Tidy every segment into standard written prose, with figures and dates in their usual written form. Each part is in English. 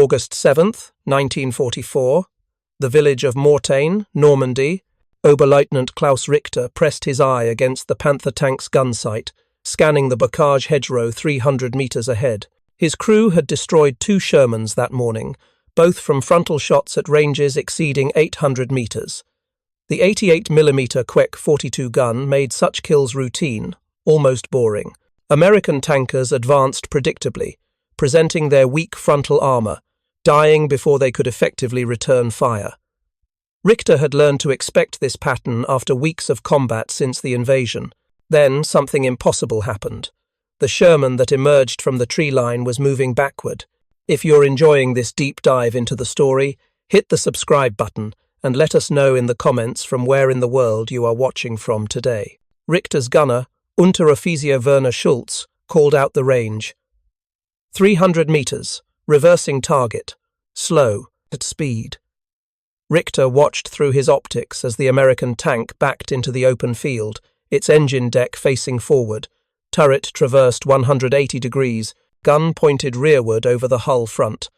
August 7th, 1944, the village of Mortain, Normandy, Oberleutnant Klaus Richter pressed his eye against the Panther tank's gunsight, scanning the bocage hedgerow 300 metres ahead. His crew had destroyed 2 Shermans that morning, both from frontal shots at ranges exceeding 800 metres. The 88mm Quek 42 gun made such kills routine, almost boring. American tankers advanced predictably, presenting their weak frontal armour, dying before they could effectively return fire. Richter had learned to expect this pattern after weeks of combat since the invasion. Then something impossible happened. The Sherman that emerged from the tree line was moving backward. If you're enjoying this deep dive into the story, hit the subscribe button and let us know in the comments from where in the world you are watching from today. Richter's gunner, Unteroffizier Werner Schulz, called out the range. 300 metres, reversing target, slow, at speed. Richter watched through his optics as the American tank backed into the open field, its engine deck facing forward. Turret traversed 180 degrees, gun pointed rearward over the hull front.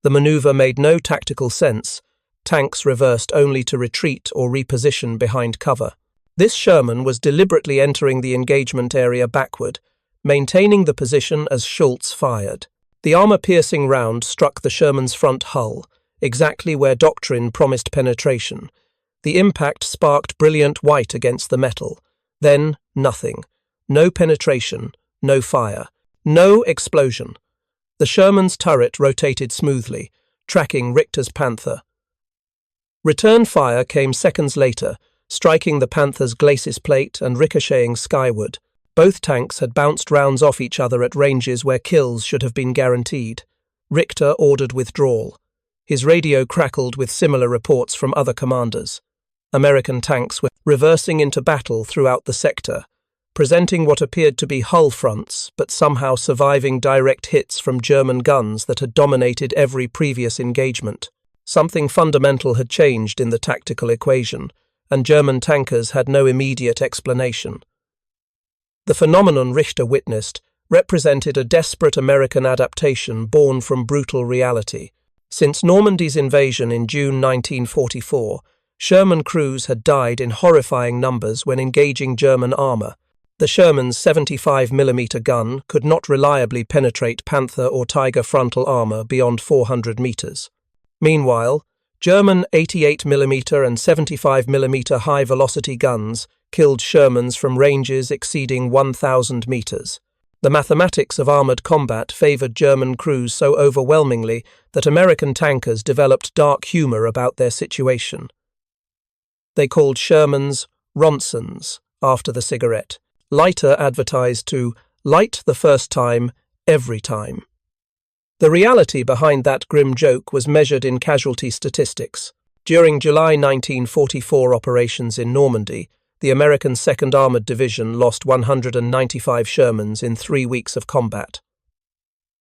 The manoeuvre made no tactical sense. Tanks reversed only to retreat or reposition behind cover. This Sherman was deliberately entering the engagement area backward, maintaining the position as Schulz fired. The armour-piercing round struck the Sherman's front hull, exactly where doctrine promised penetration. The impact sparked brilliant white against the metal. Then, nothing. No penetration, no fire, no explosion. The Sherman's turret rotated smoothly, tracking Richter's Panther. Return fire came seconds later, striking the Panther's glacis plate and ricocheting skyward. Both tanks had bounced rounds off each other at ranges where kills should have been guaranteed. Richter ordered withdrawal. His radio crackled with similar reports from other commanders. American tanks were reversing into battle throughout the sector, presenting what appeared to be hull fronts, but somehow surviving direct hits from German guns that had dominated every previous engagement. Something fundamental had changed in the tactical equation, and German tankers had no immediate explanation. The phenomenon Richter witnessed represented a desperate American adaptation born from brutal reality. Since Normandy's invasion in June 1944, Sherman crews had died in horrifying numbers when engaging German armour. The Sherman's 75mm gun could not reliably penetrate Panther or Tiger frontal armour beyond 400 metres. Meanwhile, German 88mm and 75mm high-velocity guns killed Shermans from ranges exceeding 1,000 metres. The mathematics of armoured combat favoured German crews so overwhelmingly that American tankers developed dark humour about their situation. They called Shermans Ronsons after the cigarette. Lighter advertised to light the first time, every time. The reality behind that grim joke was measured in casualty statistics. During July 1944 operations in Normandy, the American 2nd Armoured Division lost 195 Shermans in 3 weeks of combat.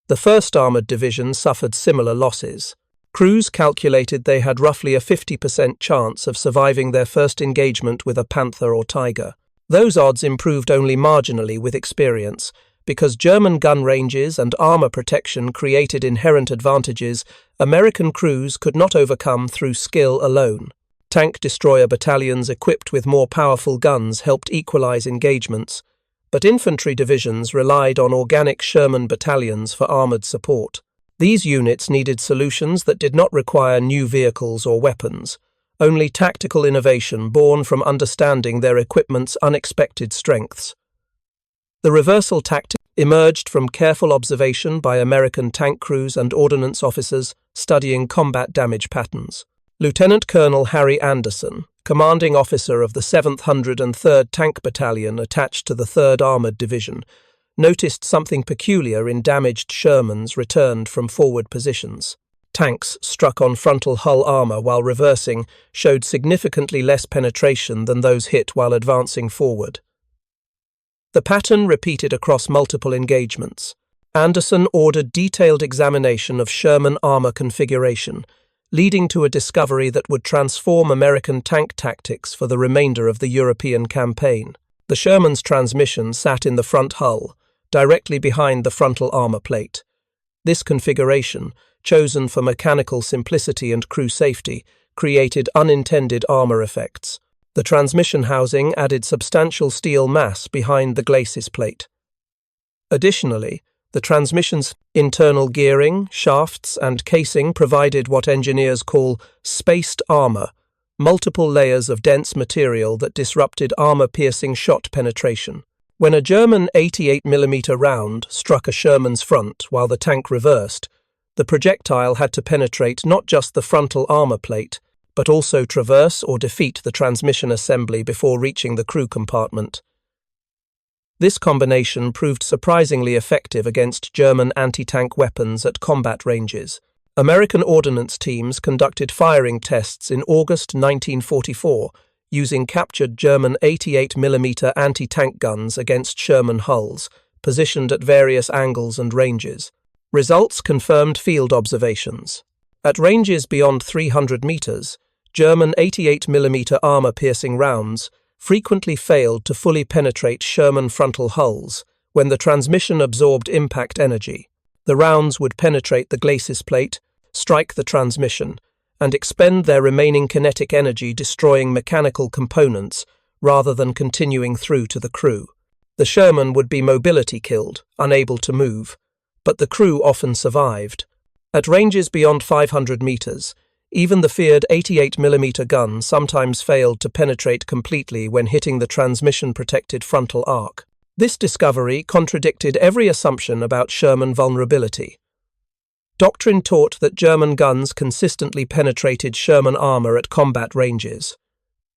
The 1st Armoured Division suffered similar losses. Crews calculated they had roughly a 50% chance of surviving their first engagement with a Panther or Tiger. Those odds improved only marginally with experience, because German gun ranges and armour protection created inherent advantages American crews could not overcome through skill alone. Tank destroyer battalions equipped with more powerful guns helped equalize engagements, but infantry divisions relied on organic Sherman battalions for armoured support. These units needed solutions that did not require new vehicles or weapons, only tactical innovation born from understanding their equipment's unexpected strengths. The reversal tactic emerged from careful observation by American tank crews and ordnance officers studying combat damage patterns. Lieutenant Colonel Harry Anderson, commanding officer of the 703rd Tank Battalion attached to the 3rd Armoured Division, noticed something peculiar in damaged Shermans returned from forward positions. Tanks struck on frontal hull armour while reversing showed significantly less penetration than those hit while advancing forward. The pattern repeated across multiple engagements. Anderson ordered detailed examination of Sherman armour configuration, leading to a discovery that would transform American tank tactics for the remainder of the European campaign. The Sherman's transmission sat in the front hull, directly behind the frontal armour plate. This configuration, chosen for mechanical simplicity and crew safety, created unintended armor effects. The transmission housing added substantial steel mass behind the glacis plate. Additionally, the transmission's internal gearing, shafts, and casing provided what engineers call spaced armor, multiple layers of dense material that disrupted armor-piercing shot penetration. When a German 88mm round struck a Sherman's front while the tank reversed, the projectile had to penetrate not just the frontal armor plate, but also traverse or defeat the transmission assembly before reaching the crew compartment. This combination proved surprisingly effective against German anti-tank weapons at combat ranges. American ordnance teams conducted firing tests in August 1944 using captured German 88mm anti-tank guns against Sherman hulls, positioned at various angles and ranges. Results confirmed field observations. At ranges beyond 300 meters, German 88mm armor-piercing rounds frequently failed to fully penetrate Sherman frontal hulls when the transmission absorbed impact energy. The rounds would penetrate the glacis plate, strike the transmission, and expend their remaining kinetic energy destroying mechanical components rather than continuing through to the crew. The Sherman would be mobility killed, unable to move, but the crew often survived. At ranges beyond 500 meters, even the feared 88mm gun sometimes failed to penetrate completely when hitting the transmission-protected frontal arc. This discovery contradicted every assumption about Sherman vulnerability. Doctrine taught that German guns consistently penetrated Sherman armor at combat ranges.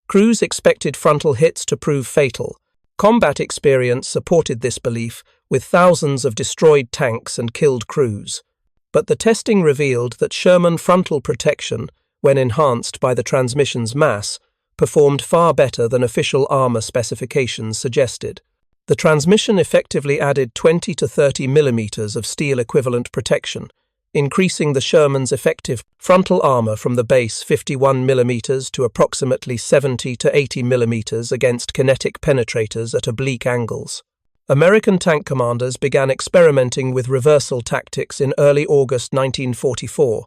Crews expected frontal hits to prove fatal. Combat experience supported this belief, with thousands of destroyed tanks and killed crews. But the testing revealed that Sherman frontal protection, when enhanced by the transmission's mass, performed far better than official armor specifications suggested. The transmission effectively added 20 to 30 millimeters of steel-equivalent protection, increasing the Sherman's effective frontal armor from the base 51 millimeters to approximately 70 to 80 millimeters against kinetic penetrators at oblique angles. American tank commanders began experimenting with reversal tactics in early August 1944.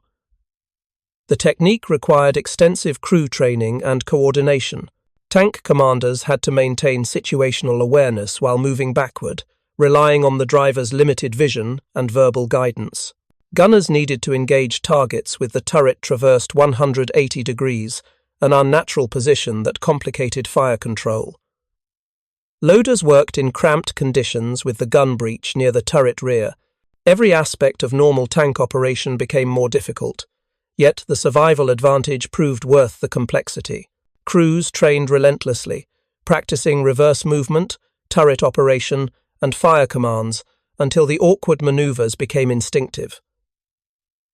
The technique required extensive crew training and coordination. Tank commanders had to maintain situational awareness while moving backward, relying on the driver's limited vision and verbal guidance. Gunners needed to engage targets with the turret traversed 180 degrees, an unnatural position that complicated fire control. Loaders worked in cramped conditions with the gun breech near the turret rear. Every aspect of normal tank operation became more difficult, yet the survival advantage proved worth the complexity. Crews trained relentlessly, practicing reverse movement, turret operation, and fire commands until the awkward maneuvers became instinctive.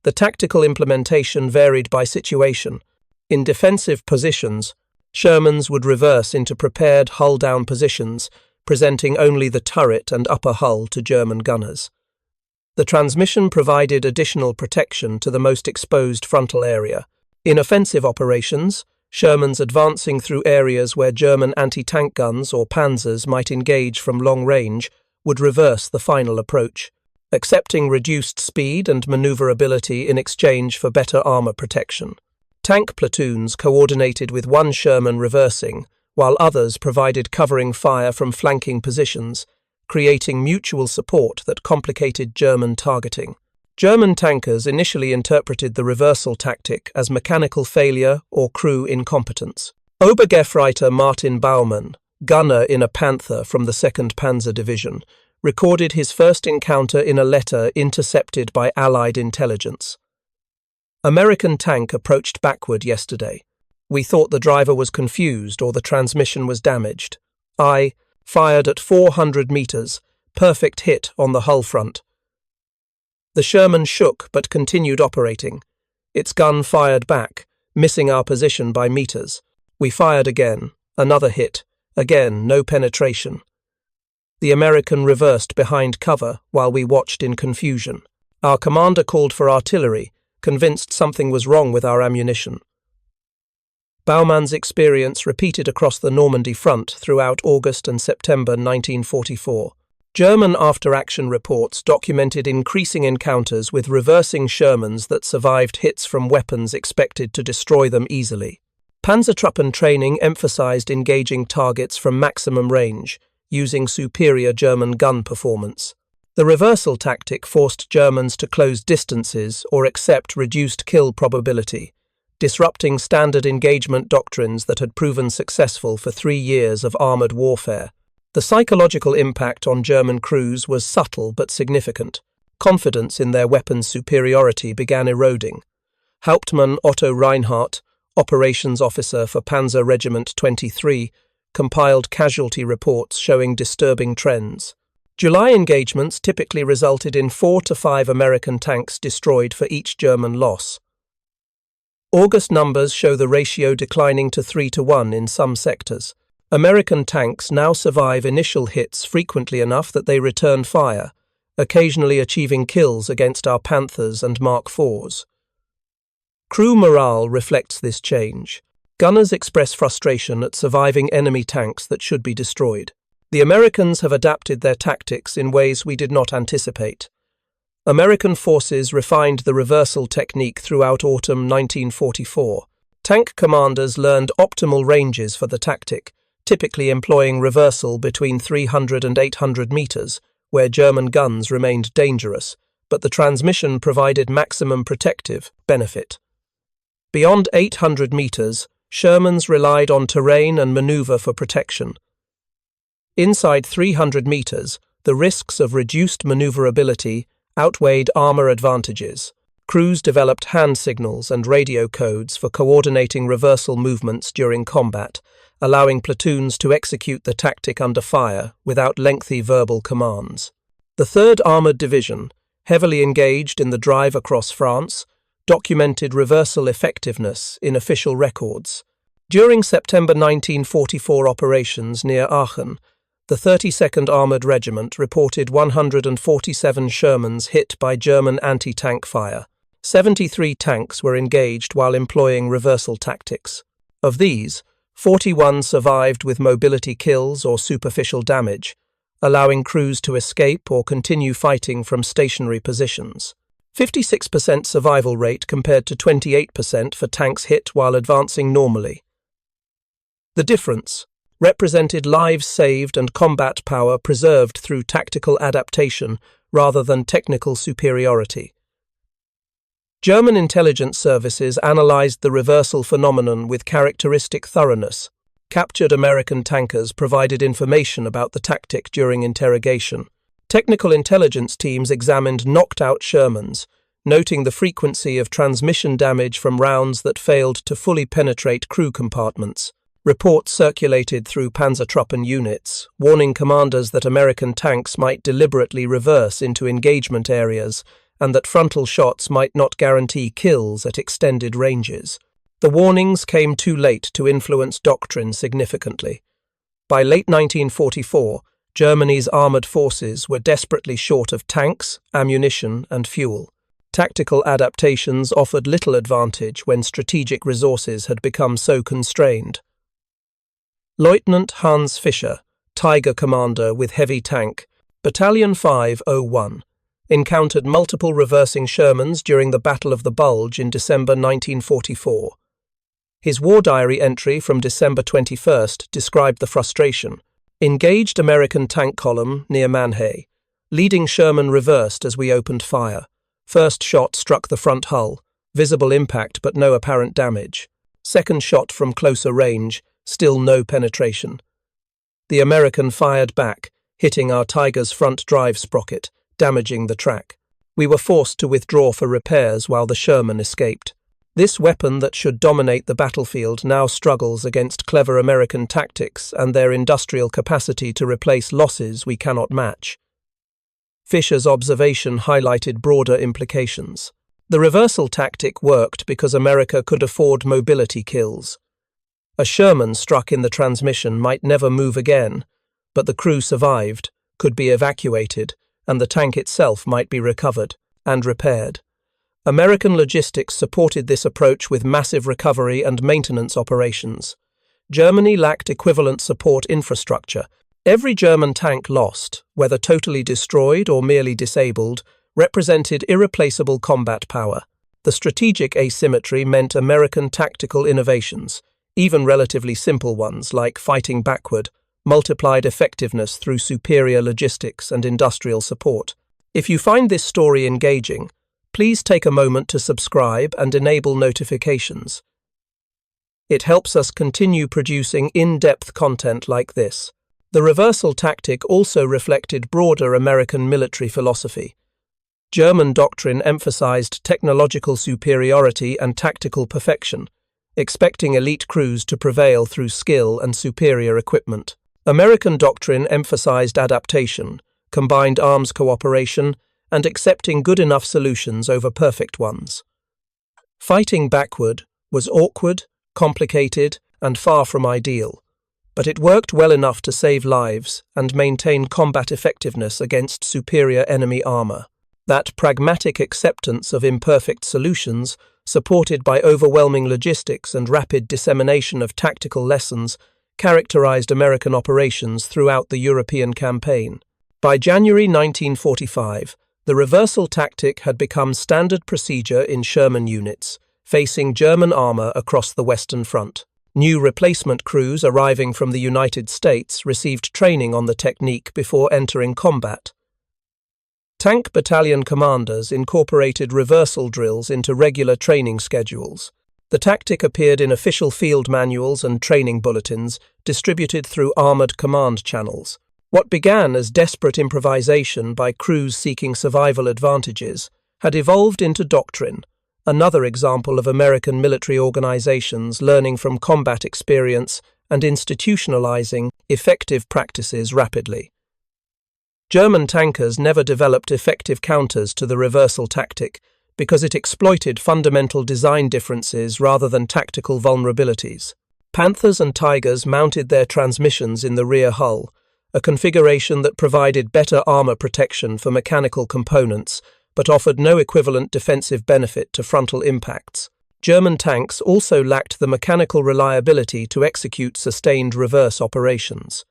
The tactical implementation varied by situation. In defensive positions, Shermans would reverse into prepared hull-down positions, presenting only the turret and upper hull to German gunners. The transmission provided additional protection to the most exposed frontal area. In offensive operations, Shermans advancing through areas where German anti-tank guns or panzers might engage from long range would reverse the final approach, accepting reduced speed and maneuverability in exchange for better armor protection. Tank platoons coordinated with one Sherman reversing, while others provided covering fire from flanking positions, creating mutual support that complicated German targeting. German tankers initially interpreted the reversal tactic as mechanical failure or crew incompetence. Oberleutnant Martin Baumann, gunner in a Panther from the 2nd Panzer Division, recorded his first encounter in a letter intercepted by Allied intelligence. American tank approached backward yesterday. We thought the driver was confused or the transmission was damaged. I fired at 400 meters, perfect hit on the hull front. The Sherman shook but continued operating. Its gun fired back, missing our position by meters. We fired again, another hit, again no penetration. The American reversed behind cover while we watched in confusion. Our commander called for artillery, convinced something was wrong with our ammunition. Baumann's experience repeated across the Normandy front throughout August and September 1944. German after-action reports documented increasing encounters with reversing Shermans that survived hits from weapons expected to destroy them easily. Panzertruppen training emphasized engaging targets from maximum range, using superior German gun performance. The reversal tactic forced Germans to close distances or accept reduced kill probability, disrupting standard engagement doctrines that had proven successful for 3 years of armored warfare. The psychological impact on German crews was subtle but significant. Confidence in their weapons' superiority began eroding. Hauptmann Otto Reinhardt, operations officer for Panzer Regiment 23, compiled casualty reports showing disturbing trends. July engagements typically resulted in 4 to 5 American tanks destroyed for each German loss. August numbers show the ratio declining to 3 to 1 in some sectors. American tanks now survive initial hits frequently enough that they return fire, occasionally achieving kills against our Panthers and Mark IVs. Crew morale reflects this change. Gunners express frustration at surviving enemy tanks that should be destroyed. The Americans have adapted their tactics in ways we did not anticipate. American forces refined the reversal technique throughout autumn 1944. Tank commanders learned optimal ranges for the tactic, typically employing reversal between 300 and 800 meters, where German guns remained dangerous, but the transmission provided maximum protective benefit. Beyond 800 meters, Shermans relied on terrain and maneuver for protection. Inside 300 meters, the risks of reduced maneuverability outweighed armor advantages. Crews developed hand signals and radio codes for coordinating reversal movements during combat, allowing platoons to execute the tactic under fire without lengthy verbal commands. The 3rd Armoured Division, heavily engaged in the drive across France, documented reversal effectiveness in official records. During September 1944 operations near Aachen, the 32nd Armoured Regiment reported 147 Shermans hit by German anti-tank fire. 73 tanks were engaged while employing reversal tactics. Of these, 41 survived with mobility kills or superficial damage, allowing crews to escape or continue fighting from stationary positions. 56% survival rate compared to 28% for tanks hit while advancing normally. The difference represented lives saved and combat power preserved through tactical adaptation rather than technical superiority. German intelligence services analyzed the reversal phenomenon with characteristic thoroughness. Captured American tankers provided information about the tactic during interrogation. Technical intelligence teams examined knocked-out Shermans, noting the frequency of transmission damage from rounds that failed to fully penetrate crew compartments. Reports circulated through Panzertruppen units, warning commanders that American tanks might deliberately reverse into engagement areas and that frontal shots might not guarantee kills at extended ranges. The warnings came too late to influence doctrine significantly. By late 1944, Germany's armoured forces were desperately short of tanks, ammunition, and fuel. Tactical adaptations offered little advantage when strategic resources had become so constrained. Lieutenant Hans Fischer, Tiger commander with heavy tank, Battalion 501, encountered multiple reversing Shermans during the Battle of the Bulge in December 1944. His war diary entry from December 21st described the frustration. Engaged American tank column near Mannheim. Leading Sherman reversed as we opened fire. First shot struck the front hull. Visible impact but no apparent damage. Second shot from closer range. Still no penetration. The American fired back, hitting our Tiger's front drive sprocket, damaging the track. We were forced to withdraw for repairs while the Sherman escaped. This weapon that should dominate the battlefield now struggles against clever American tactics and their industrial capacity to replace losses we cannot match. Fischer's observation highlighted broader implications. The reversal tactic worked because America could afford mobility kills. A Sherman struck in the transmission might never move again, but the crew survived, could be evacuated, and the tank itself might be recovered and repaired. American logistics supported this approach with massive recovery and maintenance operations. Germany lacked equivalent support infrastructure, Every German tank lost, whether totally destroyed or merely disabled, represented irreplaceable combat power. The strategic asymmetry meant American tactical innovations, even relatively simple ones like fighting backward, multiplied effectiveness through superior logistics and industrial support. If you find this story engaging, please take a moment to subscribe and enable notifications. It helps us continue producing in-depth content like this. The reversal tactic also reflected broader American military philosophy. German doctrine emphasized technological superiority and tactical perfection, expecting elite crews to prevail through skill and superior equipment. American doctrine emphasized adaptation, combined arms cooperation, and accepting good enough solutions over perfect ones. Fighting backward was awkward, complicated, and far from ideal, but it worked well enough to save lives and maintain combat effectiveness against superior enemy armor. That pragmatic acceptance of imperfect solutions, supported by overwhelming logistics and rapid dissemination of tactical lessons, characterized American operations throughout the European campaign. By January 1945, the reversal tactic had become standard procedure in Sherman units, facing German armor across the Western Front. New replacement crews arriving from the United States received training on the technique before entering combat. Tank battalion commanders incorporated reversal drills into regular training schedules. The tactic appeared in official field manuals and training bulletins distributed through armored command channels. What began as desperate improvisation by crews seeking survival advantages had evolved into doctrine, another example of American military organizations learning from combat experience and institutionalizing effective practices rapidly. German tankers never developed effective counters to the reversal tactic because it exploited fundamental design differences rather than tactical vulnerabilities. Panthers and Tigers mounted their transmissions in the rear hull, a configuration that provided better armor protection for mechanical components but offered no equivalent defensive benefit to frontal impacts. German tanks also lacked the mechanical reliability to execute sustained reverse operations.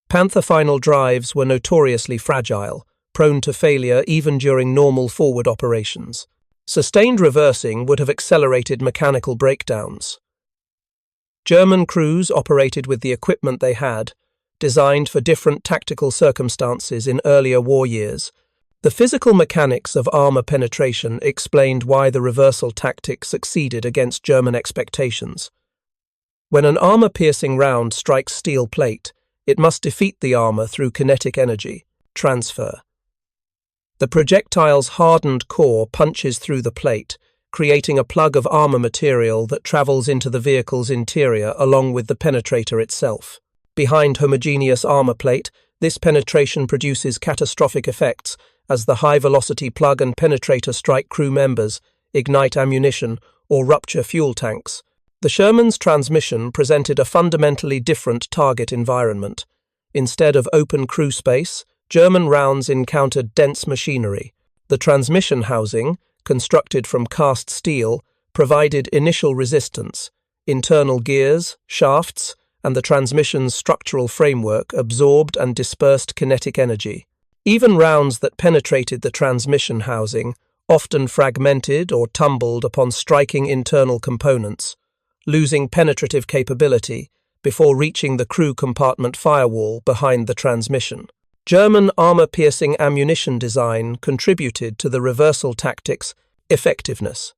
Panther final drives were notoriously fragile, prone to failure even during normal forward operations. Sustained reversing would have accelerated mechanical breakdowns. German crews operated with the equipment they had, designed for different tactical circumstances in earlier war years. The physical mechanics of armor penetration explained why the reversal tactic succeeded against German expectations. When an armor-piercing round strikes steel plate, it must defeat the armor through kinetic energy transfer. The projectile's hardened core punches through the plate, creating a plug of armor material that travels into the vehicle's interior along with the penetrator itself. Behind homogeneous armor plate, this penetration produces catastrophic effects as the high-velocity plug and penetrator strike crew members, ignite ammunition, or rupture fuel tanks. The Sherman's transmission presented a fundamentally different target environment. Instead of open crew space, German rounds encountered dense machinery. The transmission housing, constructed from cast steel, provided initial resistance. Internal gears, shafts, and the transmission's structural framework absorbed and dispersed kinetic energy. Even rounds that penetrated the transmission housing often fragmented or tumbled upon striking internal components, losing penetrative capability before reaching the crew compartment firewall behind the transmission. German armor-piercing ammunition design contributed to the reversal tactic's effectiveness.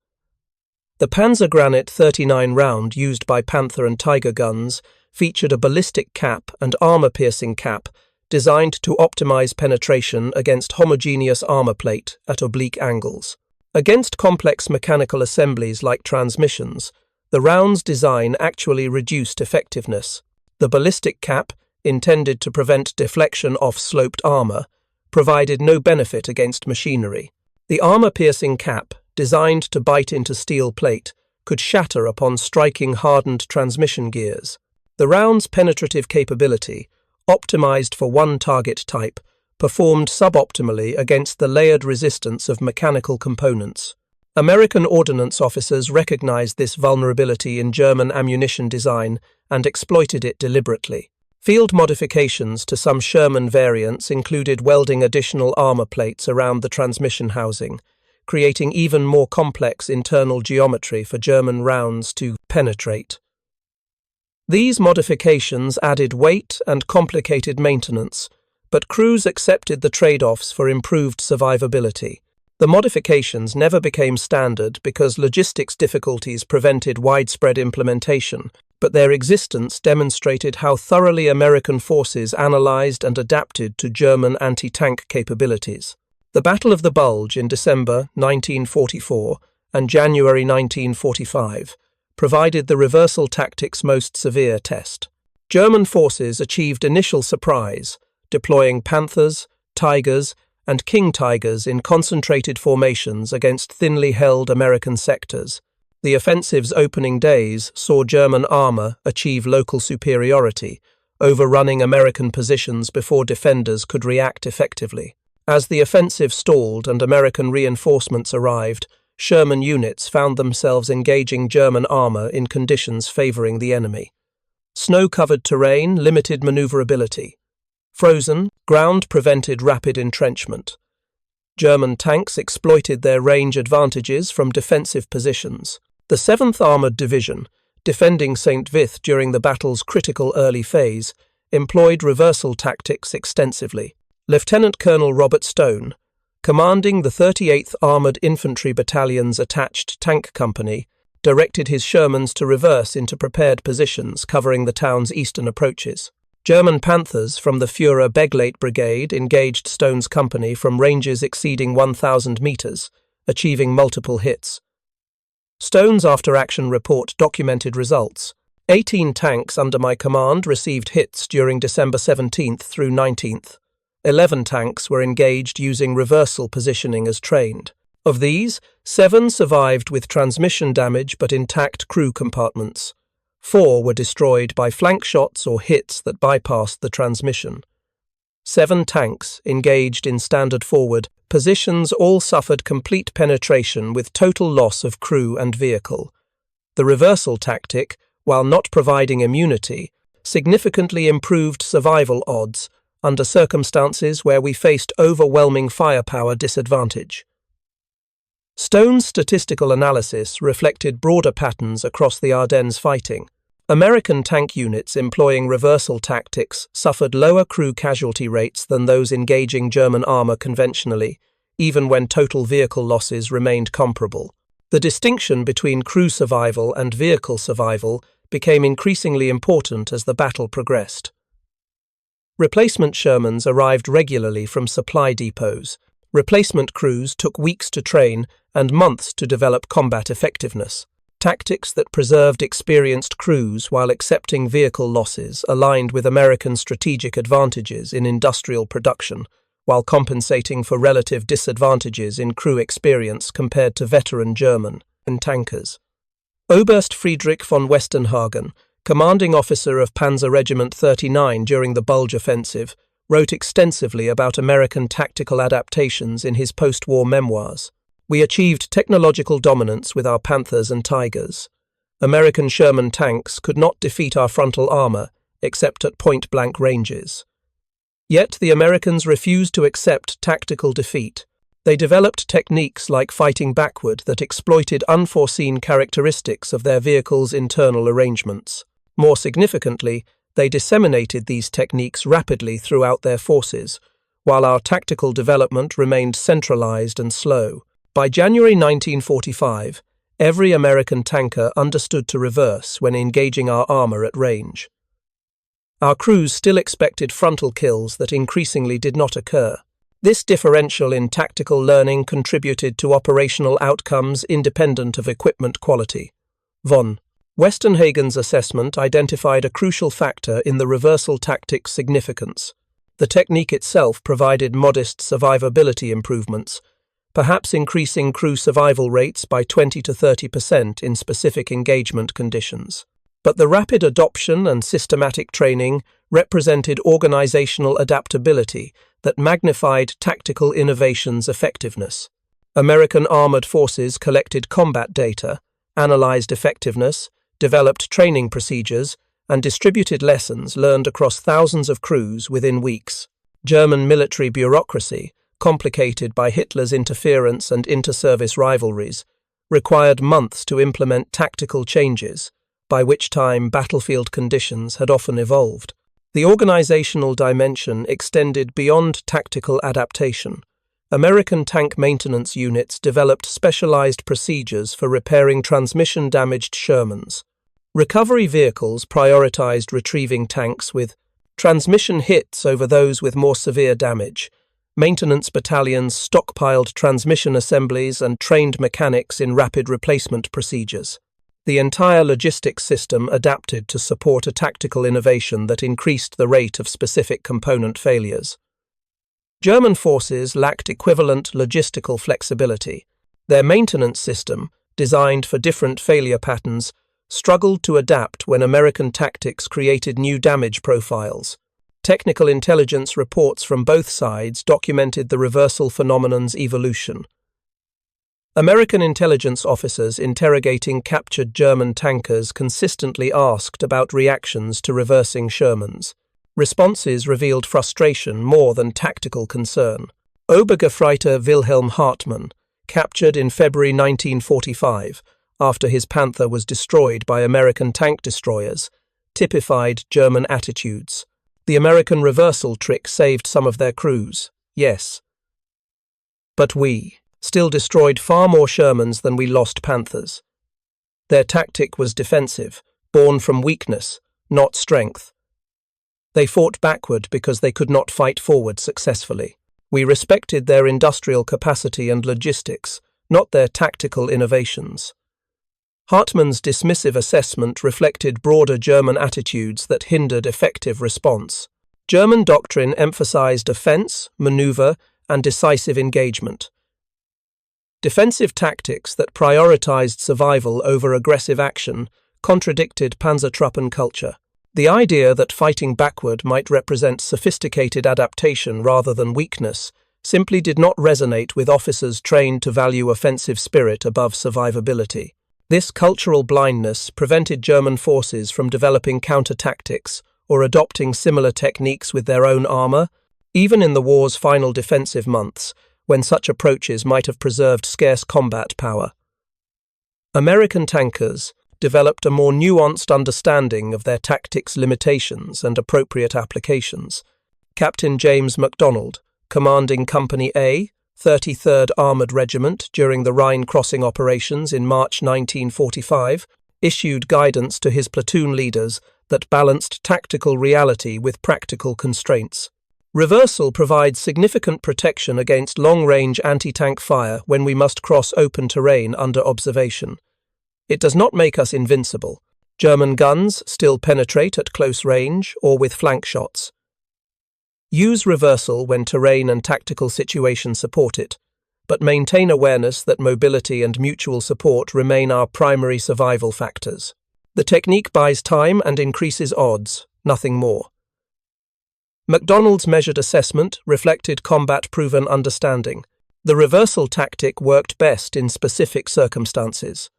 The Panzergranit 39 round used by Panther and Tiger guns featured a ballistic cap and armor-piercing cap designed to optimize penetration against homogeneous armor plate at oblique angles. Against complex mechanical assemblies like transmissions, the round's design actually reduced effectiveness. The ballistic cap, intended to prevent deflection off sloped armor, provided no benefit against machinery. The armor-piercing cap, designed to bite into steel plate, could shatter upon striking hardened transmission gears. The round's penetrative capability, optimized for one target type, performed suboptimally against the layered resistance of mechanical components. American ordnance officers recognized this vulnerability in German ammunition design and exploited it deliberately. Field modifications to some Sherman variants included welding additional armor plates around the transmission housing, creating even more complex internal geometry for German rounds to penetrate. These modifications added weight and complicated maintenance, but crews accepted the trade-offs for improved survivability. The modifications never became standard because logistics difficulties prevented widespread implementation, but their existence demonstrated how thoroughly American forces analyzed and adapted to German anti-tank capabilities. The Battle of the Bulge in December 1944 and January 1945 provided the reversal tactic's most severe test. German forces achieved initial surprise, deploying Panthers, Tigers, and King Tigers in concentrated formations against thinly held American sectors. The offensive's opening days saw German armor achieve local superiority, overrunning American positions before defenders could react effectively. As the offensive stalled and American reinforcements arrived, Sherman units found themselves engaging German armor in conditions favoring the enemy. Snow-covered terrain limited maneuverability. Frozen ground prevented rapid entrenchment. German tanks exploited their range advantages from defensive positions. The 7th Armored Division, defending St. Vith during the battle's critical early phase, employed reversal tactics extensively. Lieutenant Colonel Robert Stone, commanding the 38th Armored Infantry Battalion's attached tank company, directed his Shermans to reverse into prepared positions covering the town's eastern approaches. German Panthers from the Führer Begleit Brigade engaged Stone's company from ranges exceeding 1,000 meters, achieving multiple hits. Stone's after-action report documented results. 18 tanks under my command received hits during December 17th through 19th. 11 tanks were engaged using reversal positioning as trained. Of these, 7 survived with transmission damage but intact crew compartments. 4 were destroyed by flank shots or hits that bypassed the transmission. 7 tanks engaged in standard forward positions all suffered complete penetration with total loss of crew and vehicle. The reversal tactic, while not providing immunity, significantly improved survival odds under circumstances where we faced overwhelming firepower disadvantage. Stone's statistical analysis reflected broader patterns across the Ardennes fighting. American tank units employing reversal tactics suffered lower crew casualty rates than those engaging German armor conventionally, even when total vehicle losses remained comparable. The distinction between crew survival and vehicle survival became increasingly important as the battle progressed. Replacement Shermans arrived regularly from supply depots. Replacement crews took weeks to train and months to develop combat effectiveness. Tactics that preserved experienced crews while accepting vehicle losses aligned with American strategic advantages in industrial production, while compensating for relative disadvantages in crew experience compared to veteran German and tankers. Oberst Friedrich von Westenhagen, commanding officer of Panzer Regiment 39 during the Bulge offensive, wrote extensively about American tactical adaptations in his post-war memoirs. We achieved technological dominance with our Panthers and Tigers. American Sherman tanks could not defeat our frontal armor except at point-blank ranges. Yet the Americans refused to accept tactical defeat. They developed techniques like fighting backward that exploited unforeseen characteristics of their vehicles' internal arrangements. More significantly, they disseminated these techniques rapidly throughout their forces, while our tactical development remained centralized and slow. By January 1945, every American tanker understood to reverse when engaging our armor at range. Our crews still expected frontal kills that increasingly did not occur. This differential in tactical learning contributed to operational outcomes independent of equipment quality. Von Westenhagen's assessment identified a crucial factor in the reversal tactic's significance. The technique itself provided modest survivability improvements, perhaps increasing crew survival rates by 20 to 30% in specific engagement conditions. But the rapid adoption and systematic training represented organizational adaptability that magnified tactical innovation's effectiveness. American armored forces collected combat data, analyzed effectiveness, developed training procedures, and distributed lessons learned across thousands of crews within weeks. German military bureaucracy, complicated by Hitler's interference and inter-service rivalries, required months to implement tactical changes, by which time battlefield conditions had often evolved. The organizational dimension extended beyond tactical adaptation. American tank maintenance units developed specialized procedures for repairing transmission-damaged Shermans. Recovery vehicles prioritized retrieving tanks with transmission hits over those with more severe damage. Maintenance battalions stockpiled transmission assemblies and trained mechanics in rapid replacement procedures. The entire logistics system adapted to support a tactical innovation that increased the rate of specific component failures. German forces lacked equivalent logistical flexibility. Their maintenance system, designed for different failure patterns, struggled to adapt when American tactics created new damage profiles. Technical intelligence reports from both sides documented the reversal phenomenon's evolution. American intelligence officers interrogating captured German tankers consistently asked about reactions to reversing Shermans. Responses revealed frustration more than tactical concern. Oberleutnant Wilhelm Hartmann, captured in February 1945, after his Panther was destroyed by American tank destroyers, typified German attitudes. The American reversal trick saved some of their crews, yes. But we still destroyed far more Shermans than we lost Panthers. Their tactic was defensive, born from weakness, not strength. They fought backward because they could not fight forward successfully. We respected their industrial capacity and logistics, not their tactical innovations. Hartmann's dismissive assessment reflected broader German attitudes that hindered effective response. German doctrine emphasized offense, maneuver, and decisive engagement. Defensive tactics that prioritized survival over aggressive action contradicted Panzertruppen culture. The idea that fighting backward might represent sophisticated adaptation rather than weakness simply did not resonate with officers trained to value offensive spirit above survivability. This cultural blindness prevented German forces from developing counter-tactics or adopting similar techniques with their own armor, even in the war's final defensive months, when such approaches might have preserved scarce combat power. American tankers developed a more nuanced understanding of their tactics' limitations and appropriate applications. Captain James MacDonald, commanding Company A, 33rd Armoured Regiment during the Rhine crossing operations in March 1945, issued guidance to his platoon leaders that balanced tactical reality with practical constraints. Reversal provides significant protection against long-range anti-tank fire when we must cross open terrain under observation. It does not make us invincible. German guns still penetrate at close range or with flank shots. Use reversal when terrain and tactical situations support it, but maintain awareness that mobility and mutual support remain our primary survival factors. The technique buys time and increases odds, nothing more. MacDonald's measured assessment reflected combat-proven understanding. The reversal tactic worked best in specific circumstances.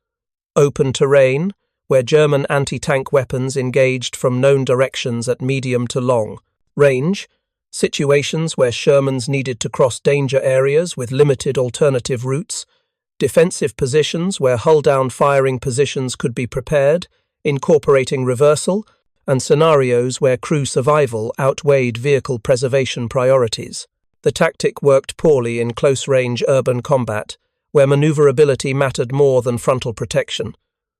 Open terrain, where German anti-tank weapons engaged from known directions at medium to long range, situations where Shermans needed to cross danger areas with limited alternative routes, defensive positions where hull-down firing positions could be prepared, incorporating reversal, and scenarios where crew survival outweighed vehicle preservation priorities. The tactic worked poorly in close-range urban combat, where maneuverability mattered more than frontal protection,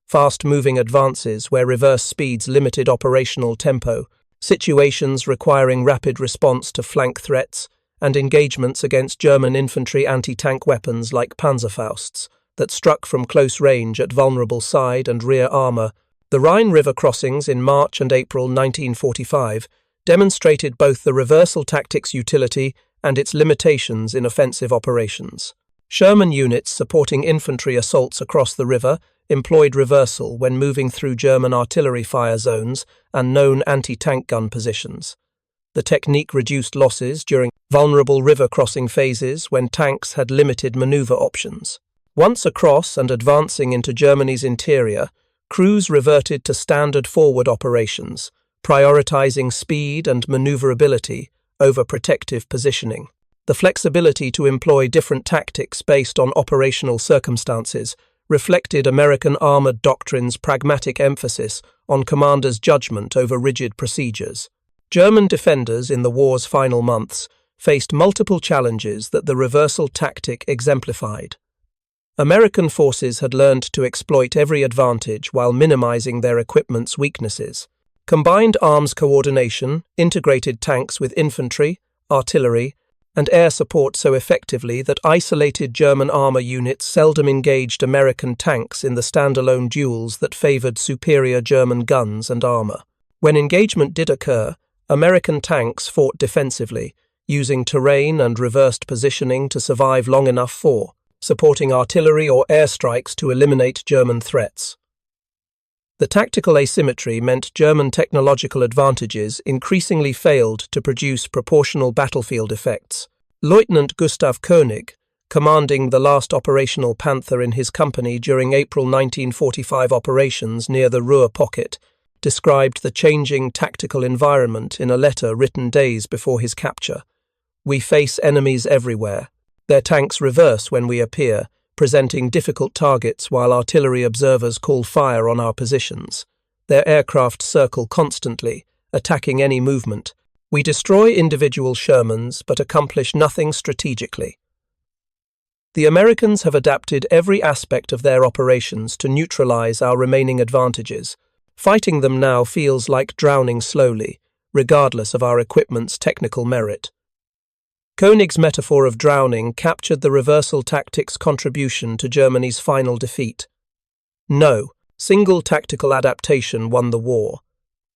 fast-moving advances where reverse speeds limited operational tempo, situations requiring rapid response to flank threats, and engagements against German infantry anti-tank weapons like Panzerfausts that struck from close range at vulnerable side and rear armor. The Rhine River crossings in March and April 1945 demonstrated both the reversal tactic's utility and its limitations in offensive operations. Sherman units supporting infantry assaults across the river employed reversal when moving through German artillery fire zones and known anti-tank gun positions. The technique reduced losses during vulnerable river crossing phases when tanks had limited maneuver options. Once across and advancing into Germany's interior, crews reverted to standard forward operations, prioritizing speed and maneuverability over protective positioning. The flexibility to employ different tactics based on operational circumstances reflected American armored doctrine's pragmatic emphasis on commanders' judgment over rigid procedures. German defenders in the war's final months faced multiple challenges that the reversal tactic exemplified. American forces had learned to exploit every advantage while minimizing their equipment's weaknesses. Combined arms coordination integrated tanks with infantry, artillery, and air support so effectively that isolated German armor units seldom engaged American tanks in the standalone duels that favored superior German guns and armor. When engagement did occur, American tanks fought defensively, using terrain and reversed positioning to survive long enough for, supporting artillery or airstrikes to eliminate German threats. The tactical asymmetry meant German technological advantages increasingly failed to produce proportional battlefield effects. Lieutenant Gustav König, commanding the last operational Panther in his company during April 1945 operations near the Ruhr Pocket, described the changing tactical environment in a letter written days before his capture. "We face enemies everywhere. Their tanks reverse when we appear, presenting difficult targets while artillery observers call fire on our positions. Their aircraft circle constantly, attacking any movement. We destroy individual Shermans but accomplish nothing strategically." The Americans have adapted every aspect of their operations to neutralize our remaining advantages. Fighting them now feels like drowning slowly, regardless of our equipment's technical merit. Koenig's metaphor of drowning captured the reversal tactic's contribution to Germany's final defeat. No single tactical adaptation won the war.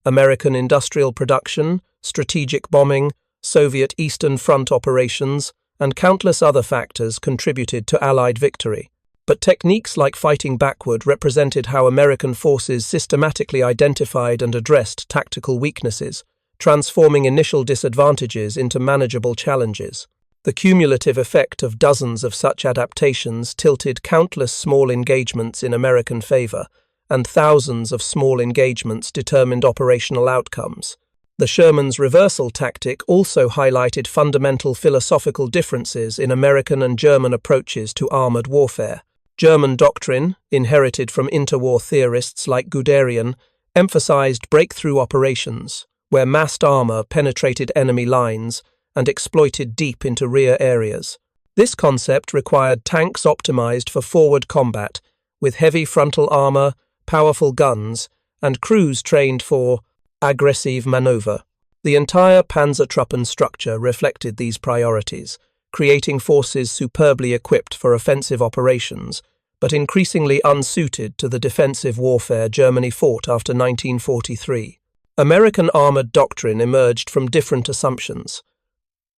American industrial production, strategic bombing, Soviet Eastern Front operations, and countless other factors contributed to Allied victory. But techniques like fighting backward represented how American forces systematically identified and addressed tactical weaknesses, transforming initial disadvantages into manageable challenges. The cumulative effect of dozens of such adaptations tilted countless small engagements in American favor, and thousands of small engagements determined operational outcomes. The Sherman's reversal tactic also highlighted fundamental philosophical differences in American and German approaches to armored warfare. German doctrine, inherited from interwar theorists like Guderian, emphasized breakthrough operations, where massed armor penetrated enemy lines and exploited deep into rear areas. This concept required tanks optimized for forward combat, with heavy frontal armor, powerful guns, and crews trained for aggressive maneuver. The entire Panzertruppen structure reflected these priorities, creating forces superbly equipped for offensive operations, but increasingly unsuited to the defensive warfare Germany fought after 1943. American armored doctrine emerged from different assumptions.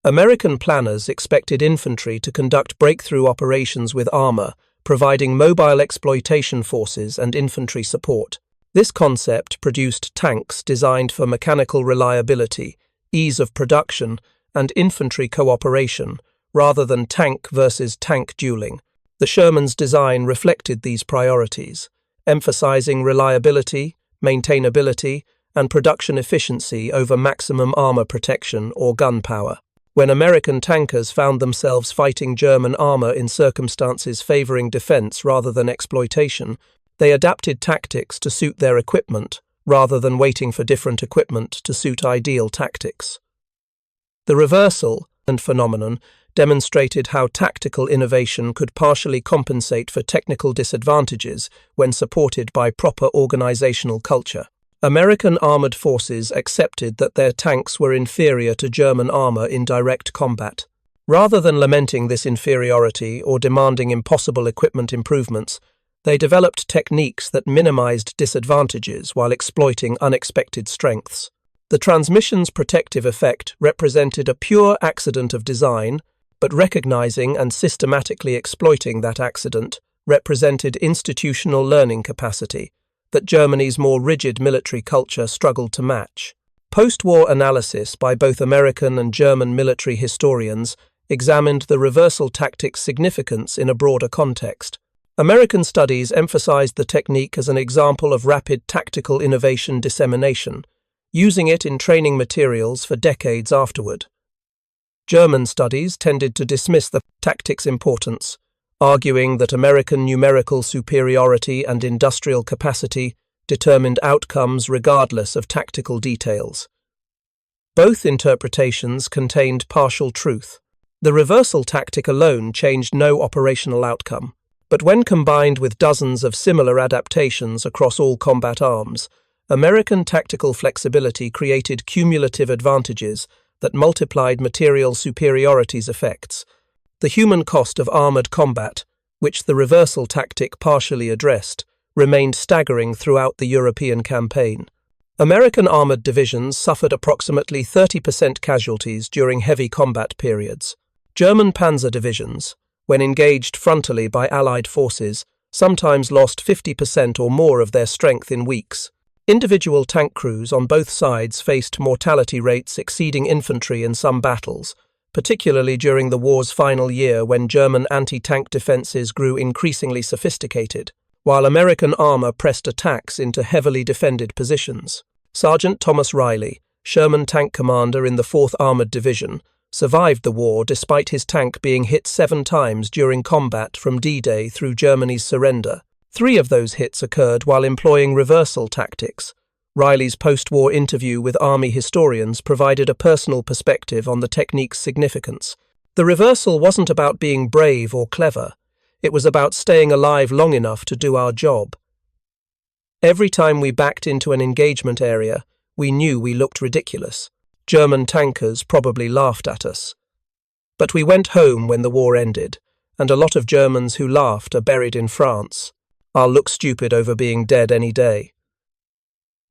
American planners expected infantry to conduct breakthrough operations with armor, providing mobile exploitation forces and infantry support. This concept produced tanks designed for mechanical reliability, ease of production, and infantry cooperation, rather than tank versus tank dueling. The Sherman's design reflected these priorities, emphasizing reliability, maintainability, and production efficiency over maximum armor protection or gun power. When American tankers found themselves fighting German armor in circumstances favoring defense rather than exploitation, they adapted tactics to suit their equipment, rather than waiting for different equipment to suit ideal tactics. The reversal phenomenon demonstrated how tactical innovation could partially compensate for technical disadvantages when supported by proper organizational culture. American armored forces accepted that their tanks were inferior to German armor in direct combat. Rather than lamenting this inferiority or demanding impossible equipment improvements, they developed techniques that minimized disadvantages while exploiting unexpected strengths. The transmission's protective effect represented a pure accident of design, but recognizing and systematically exploiting that accident represented institutional learning capacity that Germany's more rigid military culture struggled to match. Post-war analysis by both American and German military historians examined the reversal tactic's significance in a broader context. American studies emphasized the technique as an example of rapid tactical innovation dissemination, using it in training materials for decades afterward. German studies tended to dismiss the tactic's importance, arguing that American numerical superiority and industrial capacity determined outcomes regardless of tactical details. Both interpretations contained partial truth. The reversal tactic alone changed no operational outcome, but when combined with dozens of similar adaptations across all combat arms, American tactical flexibility created cumulative advantages that multiplied material superiority's effects. The human cost of armored combat, which the reversal tactic partially addressed, remained staggering throughout the European campaign. American armored divisions suffered approximately 30% casualties during heavy combat periods. German panzer divisions, when engaged frontally by Allied forces, sometimes lost 50% or more of their strength in weeks. Individual tank crews on both sides faced mortality rates exceeding infantry in some battles, particularly during the war's final year when German anti-tank defenses grew increasingly sophisticated, while American armor pressed attacks into heavily defended positions. Sergeant Thomas Riley, Sherman tank commander in the 4th Armored Division, survived the war despite his tank being hit 7 times during combat from D-Day through Germany's surrender. 3 of those hits occurred while employing reversal tactics. Riley's post-war interview with Army historians provided a personal perspective on the technique's significance. The reversal wasn't about being brave or clever. It was about staying alive long enough to do our job. Every time we backed into an engagement area, we knew we looked ridiculous. German tankers probably laughed at us. But we went home when the war ended, and a lot of Germans who laughed are buried in France. I'll look stupid over being dead any day.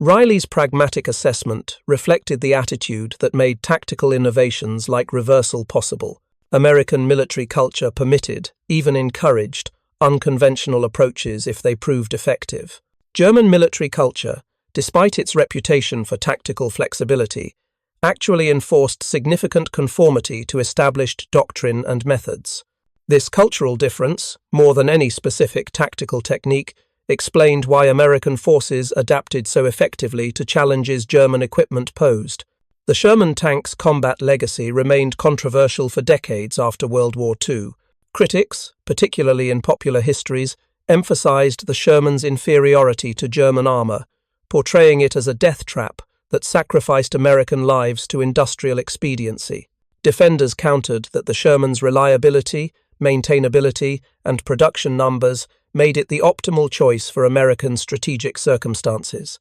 Riley's pragmatic assessment reflected the attitude that made tactical innovations like reversal possible. American military culture permitted, even encouraged, unconventional approaches if they proved effective. German military culture, despite its reputation for tactical flexibility, actually enforced significant conformity to established doctrine and methods. This cultural difference, more than any specific tactical technique, explained why American forces adapted so effectively to challenges German equipment posed. The Sherman tank's combat legacy remained controversial for decades after World War II. Critics, particularly in popular histories, emphasized the Sherman's inferiority to German armor, portraying it as a death trap that sacrificed American lives to industrial expediency. Defenders countered that the Sherman's reliability, maintainability, and production numbers made it the optimal choice for American strategic circumstances.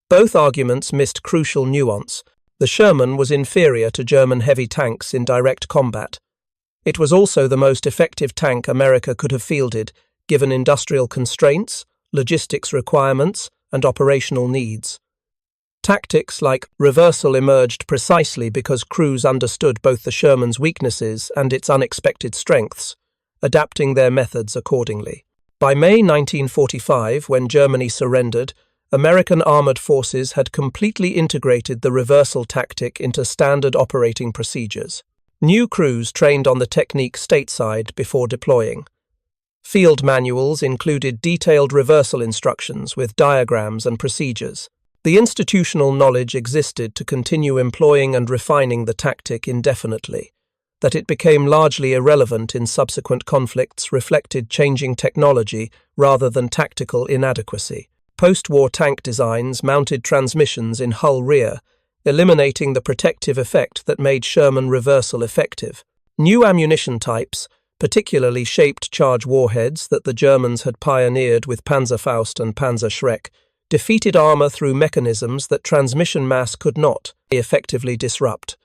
Both arguments missed crucial nuance. The Sherman was inferior to German heavy tanks in direct combat. It was also the most effective tank America could have fielded, given industrial constraints, logistics requirements, and operational needs. Tactics like reversal emerged precisely because crews understood both the Sherman's weaknesses and its unexpected strengths, adapting their methods accordingly. By May 1945, when Germany surrendered, American armored forces had completely integrated the reversal tactic into standard operating procedures. New crews trained on the technique stateside before deploying. Field manuals included detailed reversal instructions with diagrams and procedures. The institutional knowledge existed to continue employing and refining the tactic indefinitely. That it became largely irrelevant in subsequent conflicts reflected changing technology rather than tactical inadequacy. Post-war tank designs mounted transmissions in hull rear, eliminating the protective effect that made Sherman reversal effective. New ammunition types, particularly shaped charge warheads that the Germans had pioneered with Panzerfaust and Panzerschreck, defeated armor through mechanisms that transmission mass could not effectively disrupt.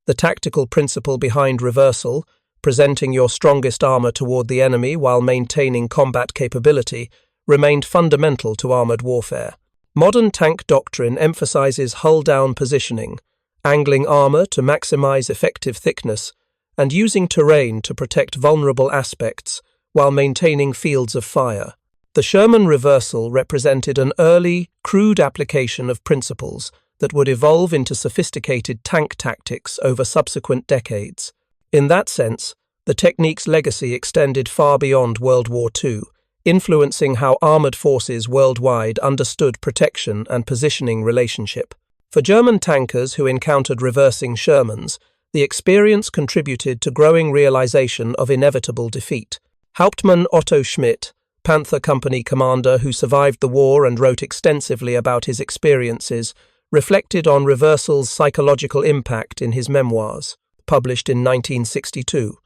The tactical principle behind reversal, presenting your strongest armor toward the enemy while maintaining combat capability, remained fundamental to armored warfare. Modern tank doctrine emphasizes hull-down positioning, angling armor to maximize effective thickness, and using terrain to protect vulnerable aspects while maintaining fields of fire. The Sherman reversal represented an early, crude application of principles that would evolve into sophisticated tank tactics over subsequent decades. In that sense, the technique's legacy extended far beyond World War II, influencing how armored forces worldwide understood protection and positioning relationship. For German tankers who encountered reversing Shermans, the experience contributed to growing realization of inevitable defeat. Hauptmann Otto Schmidt, Panther Company commander who survived the war and wrote extensively about his experiences, reflected on reversal's psychological impact in his memoirs, published in 1962.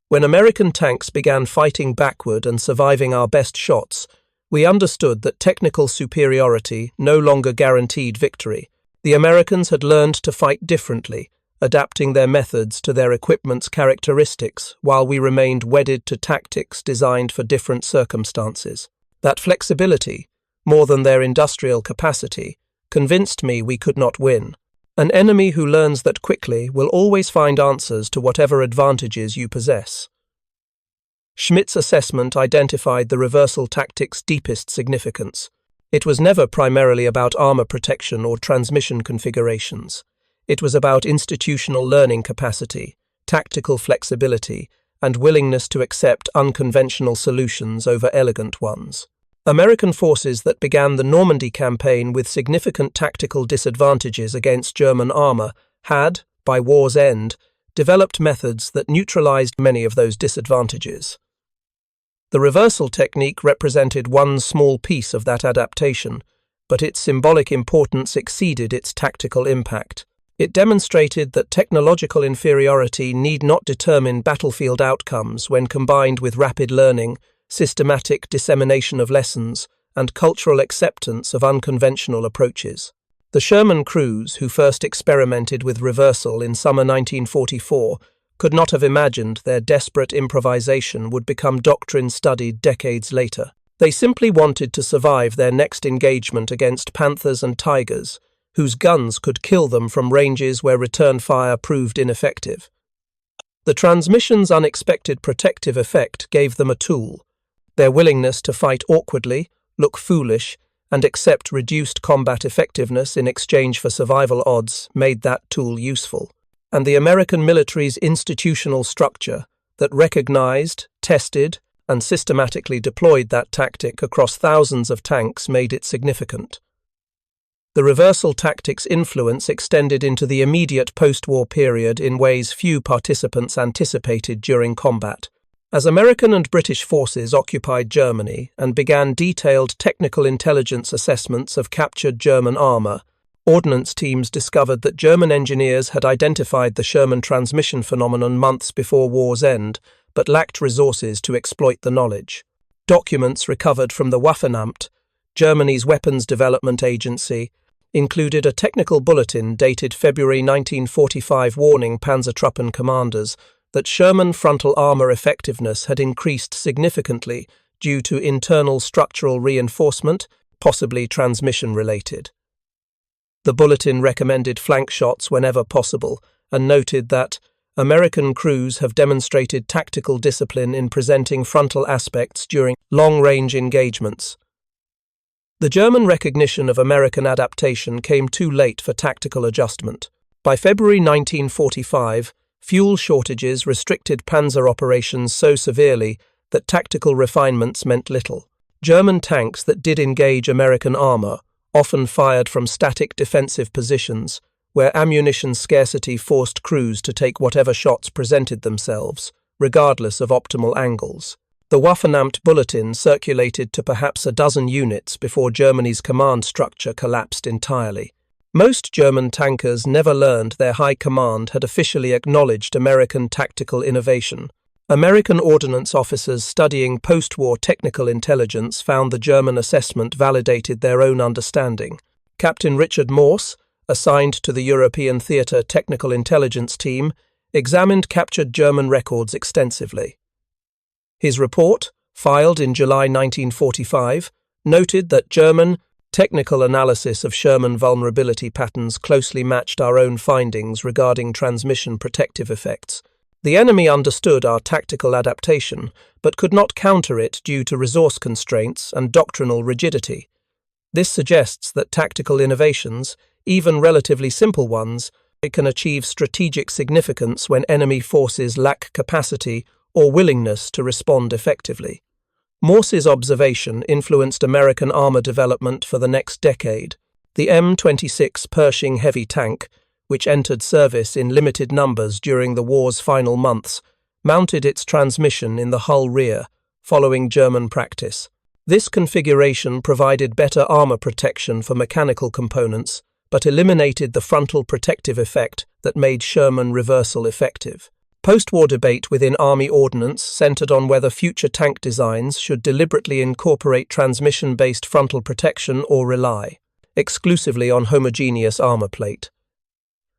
When American tanks began fighting backward and surviving our best shots, we understood that technical superiority no longer guaranteed victory. The Americans had learned to fight differently, adapting their methods to their equipment's characteristics, while we remained wedded to tactics designed for different circumstances. That flexibility, more than their industrial capacity, convinced me we could not win. An enemy who learns that quickly will always find answers to whatever advantages you possess. Schmidt's assessment identified the reversal tactic's deepest significance. It was never primarily about armor protection or transmission configurations. It was about institutional learning capacity, tactical flexibility, and willingness to accept unconventional solutions over elegant ones. American forces that began the Normandy campaign with significant tactical disadvantages against German armor had, by war's end, developed methods that neutralized many of those disadvantages. The reversal technique represented one small piece of that adaptation, but its symbolic importance exceeded its tactical impact. It demonstrated that technological inferiority need not determine battlefield outcomes when combined with rapid learning, systematic dissemination of lessons, and cultural acceptance of unconventional approaches. The Sherman crews, who first experimented with reversal in summer 1944, could not have imagined their desperate improvisation would become doctrine studied decades later. They simply wanted to survive their next engagement against Panthers and Tigers, whose guns could kill them from ranges where return fire proved ineffective. The transmission's unexpected protective effect gave them a tool. Their willingness to fight awkwardly, look foolish, and accept reduced combat effectiveness in exchange for survival odds made that tool useful. And the American military's institutional structure that recognized, tested, and systematically deployed that tactic across thousands of tanks made it significant. The reversal tactic's influence extended into the immediate post-war period in ways few participants anticipated during combat. As American and British forces occupied Germany and began detailed technical intelligence assessments of captured German armor, ordnance teams discovered that German engineers had identified the Sherman transmission phenomenon months before war's end, but lacked resources to exploit the knowledge. Documents recovered from the Waffenamt, Germany's weapons development agency, included a technical bulletin dated February 1945 warning Panzertruppen commanders that Sherman frontal armor effectiveness had increased significantly due to internal structural reinforcement, possibly transmission-related. The bulletin recommended flank shots whenever possible and noted that American crews have demonstrated tactical discipline in presenting frontal aspects during long-range engagements. The German recognition of American adaptation came too late for tactical adjustment. By February 1945, fuel shortages restricted panzer operations so severely that tactical refinements meant little. German tanks that did engage American armor often fired from static defensive positions, where ammunition scarcity forced crews to take whatever shots presented themselves, regardless of optimal angles. The Waffenamt bulletin circulated to perhaps a dozen units before Germany's command structure collapsed entirely. Most German tankers never learned their high command had officially acknowledged American tactical innovation. American ordnance officers studying post-war technical intelligence found the German assessment validated their own understanding. Captain Richard Morse, assigned to the European Theatre Technical Intelligence Team, examined captured German records extensively. His report, filed in July 1945, noted that German technical analysis of Sherman vulnerability patterns closely matched our own findings regarding transmission protective effects. The enemy understood our tactical adaptation, but could not counter it due to resource constraints and doctrinal rigidity. This suggests that tactical innovations, even relatively simple ones, can achieve strategic significance when enemy forces lack capacity or willingness to respond effectively. Morse's observation influenced American armor development for the next decade. The M26 Pershing heavy tank, which entered service in limited numbers during the war's final months, mounted its transmission in the hull rear, following German practice. This configuration provided better armor protection for mechanical components, but eliminated the frontal protective effect that made Sherman reversal effective. Post-war debate within Army ordnance centered on whether future tank designs should deliberately incorporate transmission-based frontal protection or rely exclusively on homogeneous armor plate.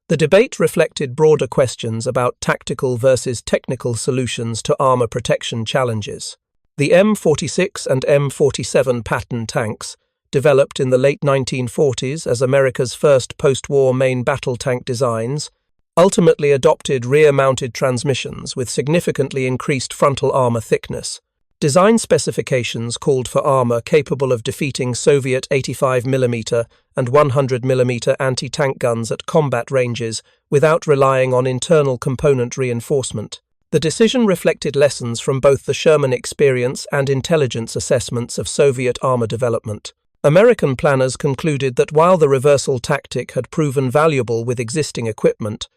The debate reflected broader questions about tactical versus technical solutions to armor protection challenges. The M46 and M47 Patton tanks, developed in the late 1940s as America's first post-war main battle tank designs, ultimately adopted rear-mounted transmissions with significantly increased frontal armor thickness. Design specifications called for armor capable of defeating Soviet 85mm and 100mm anti-tank guns at combat ranges without relying on internal component reinforcement. The decision reflected lessons from both the Sherman experience and intelligence assessments of Soviet armor development. American planners concluded that while the reversal tactic had proven valuable with existing equipment,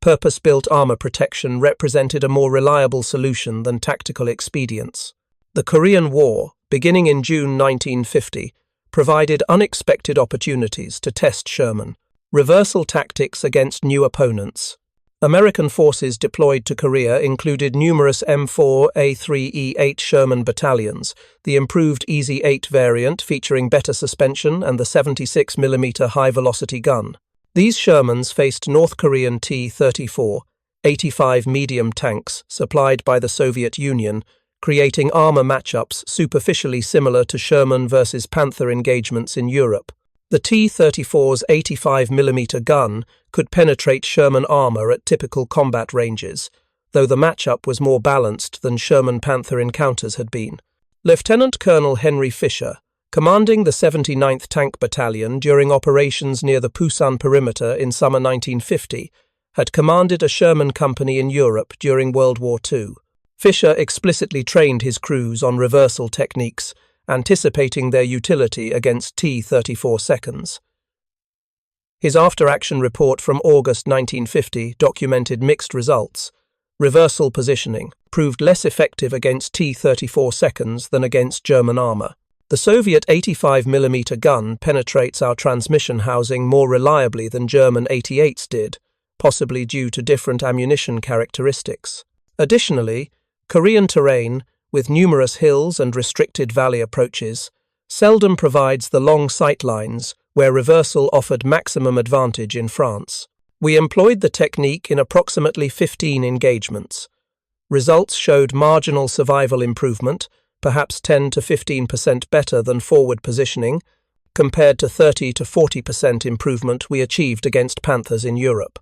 purpose-built armor protection represented a more reliable solution than tactical expedients. The Korean War, beginning in June 1950, provided unexpected opportunities to test Sherman reversal tactics against new opponents. American forces deployed to Korea included numerous M4A3E8 Sherman battalions, the improved EZ-8 variant featuring better suspension and the 76mm high-velocity gun. These Shermans faced North Korean T-34, 85 medium tanks supplied by the Soviet Union, creating armor matchups superficially similar to Sherman versus Panther engagements in Europe. The T-34's 85mm gun could penetrate Sherman armor at typical combat ranges, though the matchup was more balanced than Sherman-Panther encounters had been. Lieutenant Colonel Henry Fisher, commanding the 79th Tank Battalion during operations near the Pusan perimeter in summer 1950, had commanded a Sherman company in Europe during World War II. Fisher explicitly trained his crews on reversal techniques, anticipating their utility against T-34 seconds. His after-action report from August 1950 documented mixed results. Reversal positioning proved less effective against T-34 seconds than against German armor. The Soviet 85mm gun penetrates our transmission housing more reliably than German 88s did, possibly due to different ammunition characteristics. Additionally, Korean terrain, with numerous hills and restricted valley approaches, seldom provides the long sight lines where reversal offered maximum advantage in France. We employed the technique in approximately 15 engagements. Results showed marginal survival improvement, perhaps 10 to 15% better than forward positioning, compared to 30 to 40% improvement we achieved against Panthers in Europe.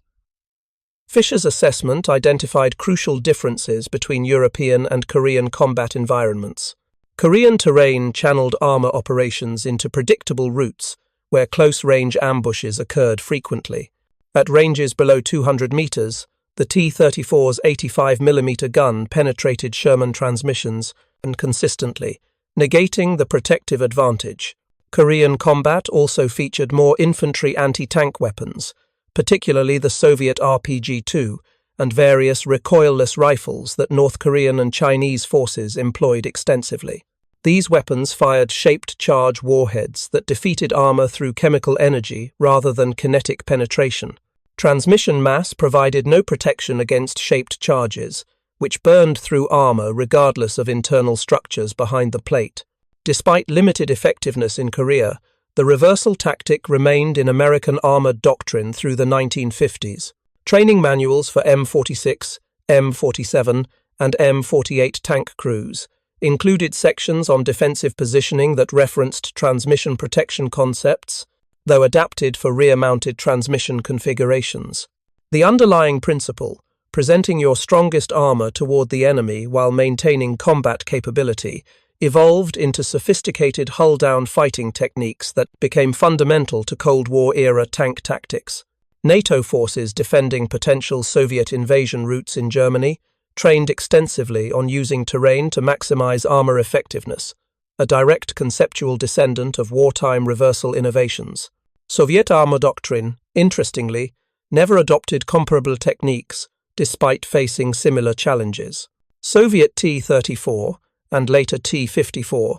Fisher's assessment identified crucial differences between European and Korean combat environments. Korean terrain channeled armor operations into predictable routes where close-range ambushes occurred frequently. At ranges below 200 meters, the T-34's 85mm gun penetrated Sherman transmissions and consistently, negating the protective advantage. Korean combat also featured more infantry anti-tank weapons, particularly the Soviet RPG-2 and various recoilless rifles that North Korean and Chinese forces employed extensively. These weapons fired shaped charge warheads that defeated armor through chemical energy rather than kinetic penetration. Transmission mass provided no protection against shaped charges, which burned through armor regardless of internal structures behind the plate. Despite limited effectiveness in Korea, the reversal tactic remained in American armored doctrine through the 1950s. Training manuals for M46, M47, and M48 tank crews included sections on defensive positioning that referenced transmission protection concepts, though adapted for rear-mounted transmission configurations. The underlying principle, presenting your strongest armor toward the enemy while maintaining combat capability, evolved into sophisticated hull-down fighting techniques that became fundamental to Cold War-era tank tactics. NATO forces defending potential Soviet invasion routes in Germany, trained extensively on using terrain to maximize armor effectiveness, a direct conceptual descendant of wartime reversal innovations. Soviet armor doctrine, interestingly, never adopted comparable techniques despite facing similar challenges. Soviet T-34 and later T-54,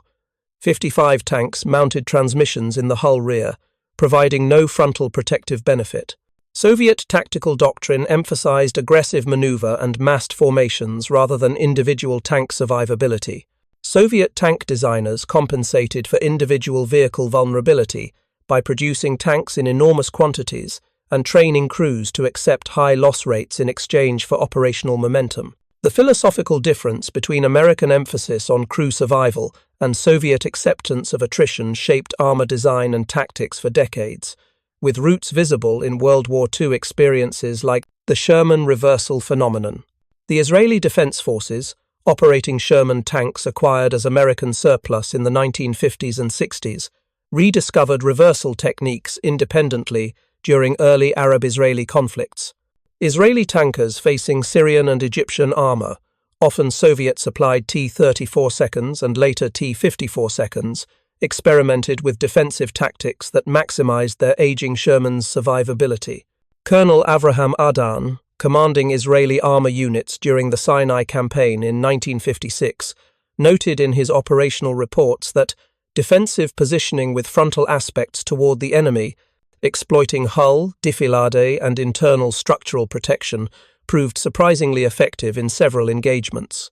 55 tanks mounted transmissions in the hull rear, providing no frontal protective benefit. Soviet tactical doctrine emphasized aggressive maneuver and massed formations rather than individual tank survivability. Soviet tank designers compensated for individual vehicle vulnerability by producing tanks in enormous quantities and training crews to accept high loss rates in exchange for operational momentum. The philosophical difference between American emphasis on crew survival and Soviet acceptance of attrition shaped armor design and tactics for decades, with roots visible in World War II experiences like the Sherman reversal phenomenon. The Israeli Defense Forces, operating Sherman tanks acquired as American surplus in the 1950s and 60s, rediscovered reversal techniques independently during early Arab-Israeli conflicts. Israeli tankers facing Syrian and Egyptian armor, often Soviet-supplied T-34 seconds and later T-54 seconds, experimented with defensive tactics that maximized their aging Sherman's survivability. Colonel Avraham Adan, commanding Israeli armor units during the Sinai campaign in 1956, noted in his operational reports that defensive positioning with frontal aspects toward the enemy, exploiting hull, defilade, and internal structural protection, proved surprisingly effective in several engagements.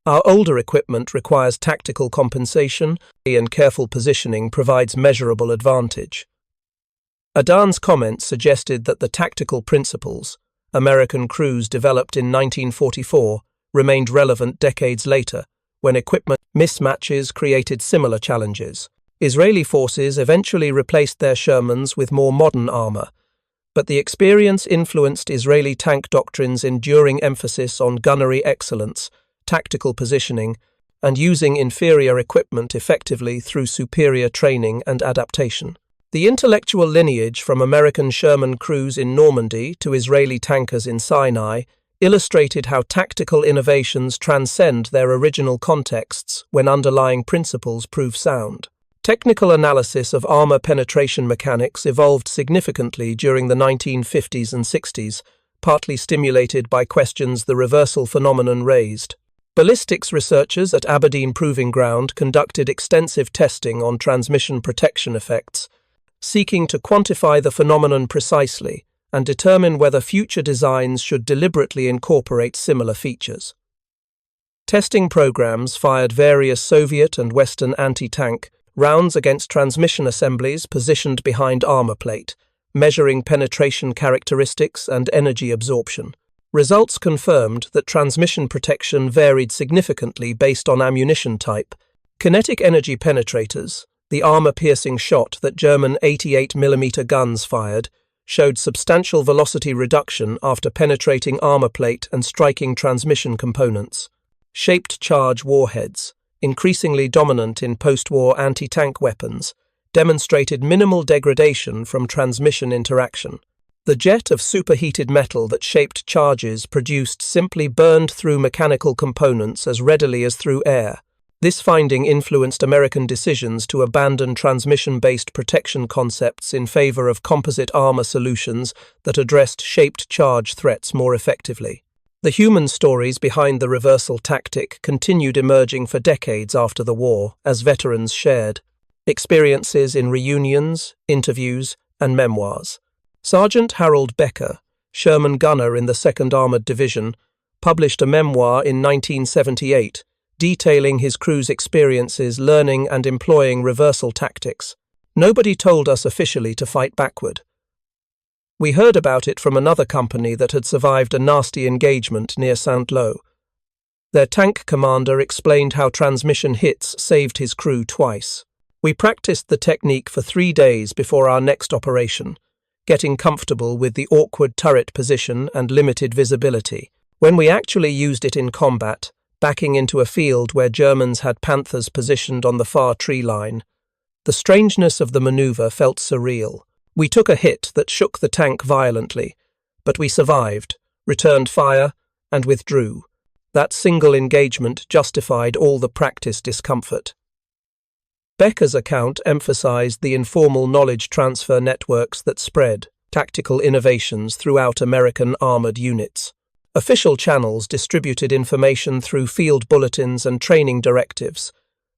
Our older equipment requires tactical compensation, and careful positioning provides measurable advantage. Adan's comments suggested that the tactical principles American crews developed in 1944 remained relevant decades later, when equipment mismatches created similar challenges. Israeli forces eventually replaced their Shermans with more modern armor, but the experience influenced Israeli tank doctrine's enduring emphasis on gunnery excellence, tactical positioning, and using inferior equipment effectively through superior training and adaptation. The intellectual lineage from American Sherman crews in Normandy to Israeli tankers in Sinai illustrated how tactical innovations transcend their original contexts when underlying principles prove sound. Technical analysis of armor penetration mechanics evolved significantly during the 1950s and 60s, partly stimulated by questions the reversal phenomenon raised. Ballistics researchers at Aberdeen Proving Ground conducted extensive testing on transmission protection effects, seeking to quantify the phenomenon precisely and determine whether future designs should deliberately incorporate similar features. Testing programs fired various Soviet and Western anti-tank rounds against transmission assemblies positioned behind armor plate, measuring penetration characteristics and energy absorption. Results confirmed that transmission protection varied significantly based on ammunition type. Kinetic energy penetrators, the armor-piercing shot that German 88mm guns fired, showed substantial velocity reduction after penetrating armor plate and striking transmission components. Shaped charge warheads, increasingly dominant in post-war anti-tank weapons, demonstrated minimal degradation from transmission interaction. The jet of superheated metal that shaped charges produced simply burned through mechanical components as readily as through air. This finding influenced American decisions to abandon transmission-based protection concepts in favor of composite armor solutions that addressed shaped charge threats more effectively. The human stories behind the reversal tactic continued emerging for decades after the war, as veterans shared experiences in reunions, interviews, and memoirs. Sergeant Harold Becker, Sherman gunner in the 2nd Armored Division, published a memoir in 1978 detailing his crew's experiences learning and employing reversal tactics. Nobody told us officially to fight backward. We heard about it from another company that had survived a nasty engagement near Saint-Lô. Their tank commander explained how transmission hits saved his crew twice. We practiced the technique for 3 days before our next operation, getting comfortable with the awkward turret position and limited visibility. When we actually used it in combat, backing into a field where Germans had Panthers positioned on the far tree line, the strangeness of the maneuver felt surreal. We took a hit that shook the tank violently, but we survived, returned fire, and withdrew. That single engagement justified all the practice discomfort. Becker's account emphasized the informal knowledge transfer networks that spread tactical innovations throughout American armored units. Official channels distributed information through field bulletins and training directives,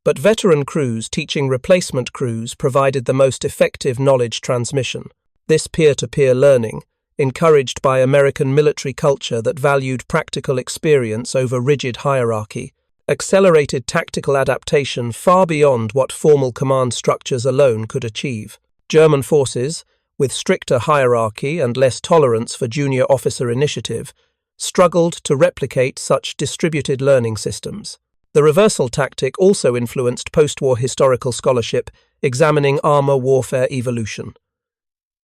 but veteran crews teaching replacement crews provided the most effective knowledge transmission. This peer-to-peer learning, encouraged by American military culture that valued practical experience over rigid hierarchy, accelerated tactical adaptation far beyond what formal command structures alone could achieve. German forces, with stricter hierarchy and less tolerance for junior officer initiative, struggled to replicate such distributed learning systems. The reversal tactic also influenced post-war historical scholarship examining armor warfare evolution.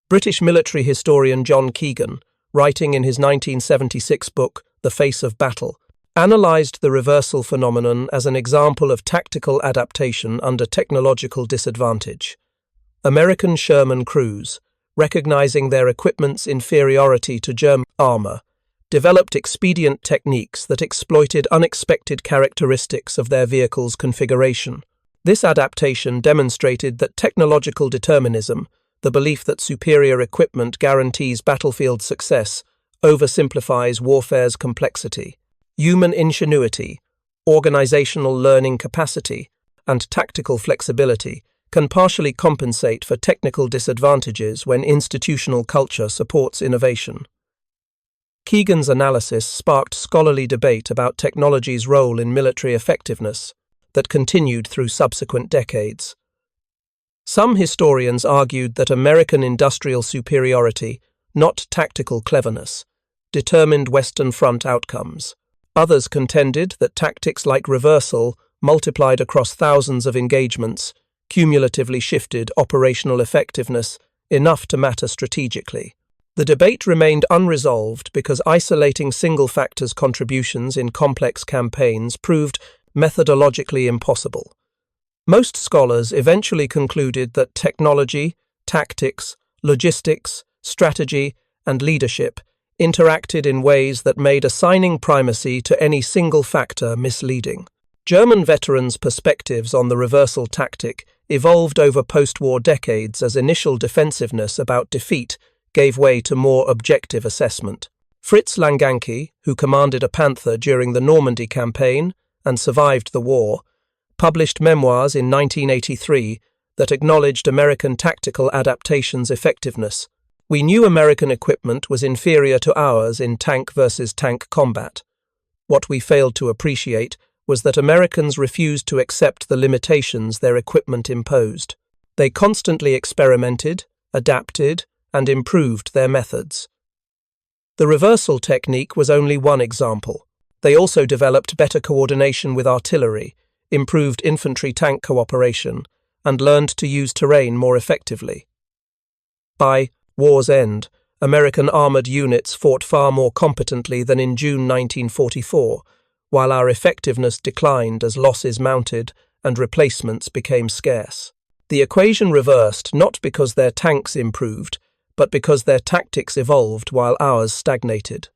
British military historian John Keegan, writing in his 1976 book The Face of Battle, analysed the reversal phenomenon as an example of tactical adaptation under technological disadvantage. American Sherman crews, recognizing their equipment's inferiority to German armor, developed expedient techniques that exploited unexpected characteristics of their vehicle's configuration. This adaptation demonstrated that technological determinism, the belief that superior equipment guarantees battlefield success, oversimplifies warfare's complexity. Human ingenuity, organizational learning capacity, and tactical flexibility can partially compensate for technical disadvantages when institutional culture supports innovation. Keegan's analysis sparked scholarly debate about technology's role in military effectiveness that continued through subsequent decades. Some historians argued that American industrial superiority, not tactical cleverness, determined Western Front outcomes. Others contended that tactics like reversal, multiplied across thousands of engagements, cumulatively shifted operational effectiveness enough to matter strategically. The debate remained unresolved because isolating single factors' contributions in complex campaigns proved methodologically impossible. Most scholars eventually concluded that technology, tactics, logistics, strategy, and leadership interacted in ways that made assigning primacy to any single factor misleading. German veterans' perspectives on the reversal tactic evolved over post-war decades as initial defensiveness about defeat gave way to more objective assessment. Fritz Langanke, who commanded a Panther during the Normandy campaign and survived the war, published memoirs in 1983 that acknowledged American tactical adaptation's effectiveness. We knew American equipment was inferior to ours in tank versus tank combat. What we failed to appreciate was that Americans refused to accept the limitations their equipment imposed. They constantly experimented, adapted, and improved their methods. The reversal technique was only one example. They also developed better coordination with artillery, improved infantry-tank cooperation, and learned to use terrain more effectively. By war's end, American armored units fought far more competently than in June 1944, while our effectiveness declined as losses mounted and replacements became scarce. The equation reversed not because their tanks improved, but because their tactics evolved while ours stagnated.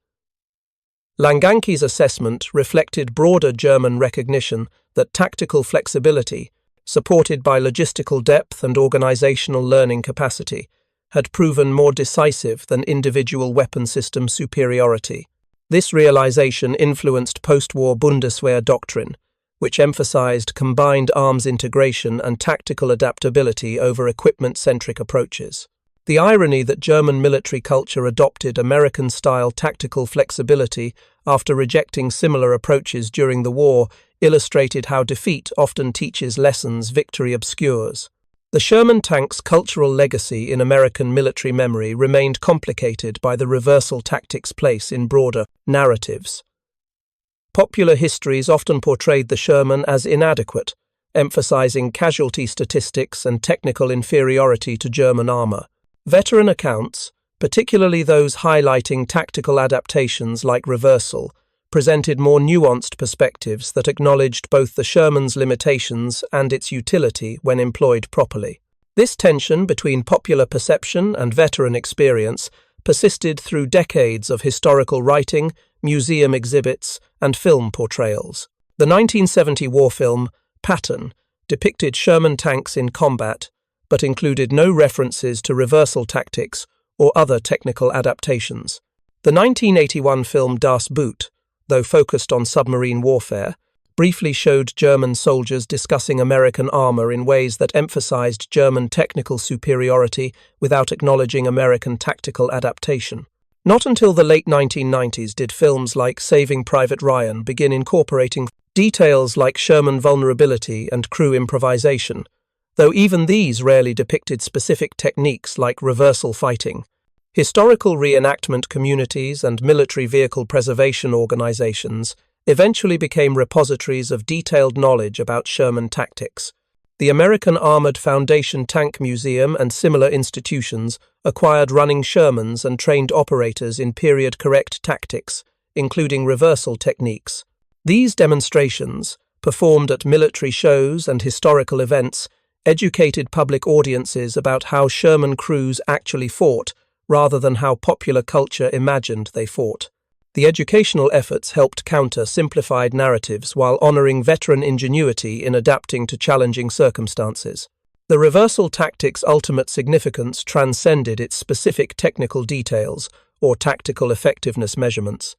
Langanke's assessment reflected broader German recognition that tactical flexibility, supported by logistical depth and organizational learning capacity, had proven more decisive than individual weapon system superiority. This realization influenced post-war Bundeswehr doctrine, which emphasized combined arms integration and tactical adaptability over equipment-centric approaches. The irony that German military culture adopted American-style tactical flexibility after rejecting similar approaches during the war illustrated how defeat often teaches lessons victory obscures. The Sherman tank's cultural legacy in American military memory remained complicated by the reversal tactic's place in broader narratives. Popular histories often portrayed the Sherman as inadequate, emphasizing casualty statistics and technical inferiority to German armor. Veteran accounts, particularly those highlighting tactical adaptations like reversal, presented more nuanced perspectives that acknowledged both the Sherman's limitations and its utility when employed properly. This tension between popular perception and veteran experience persisted through decades of historical writing, museum exhibits, and film portrayals. The 1970 war film, Patton, depicted Sherman tanks in combat, but included no references to reversal tactics or other technical adaptations. The 1981 film Das Boot, though focused on submarine warfare, briefly showed German soldiers discussing American armor in ways that emphasized German technical superiority without acknowledging American tactical adaptation. Not until the late 1990s did films like Saving Private Ryan begin incorporating details like Sherman vulnerability and crew improvisation, though even these rarely depicted specific techniques like reversal fighting. Historical reenactment communities and military vehicle preservation organizations eventually became repositories of detailed knowledge about Sherman tactics. The American Armored Foundation Tank Museum and similar institutions acquired running Shermans and trained operators in period-correct tactics, including reversal techniques. These demonstrations, performed at military shows and historical events, educated public audiences about how Sherman crews actually fought, rather than how popular culture imagined they fought. The educational efforts helped counter simplified narratives while honoring veteran ingenuity in adapting to challenging circumstances. The reversal tactic's ultimate significance transcended its specific technical details or tactical effectiveness measurements.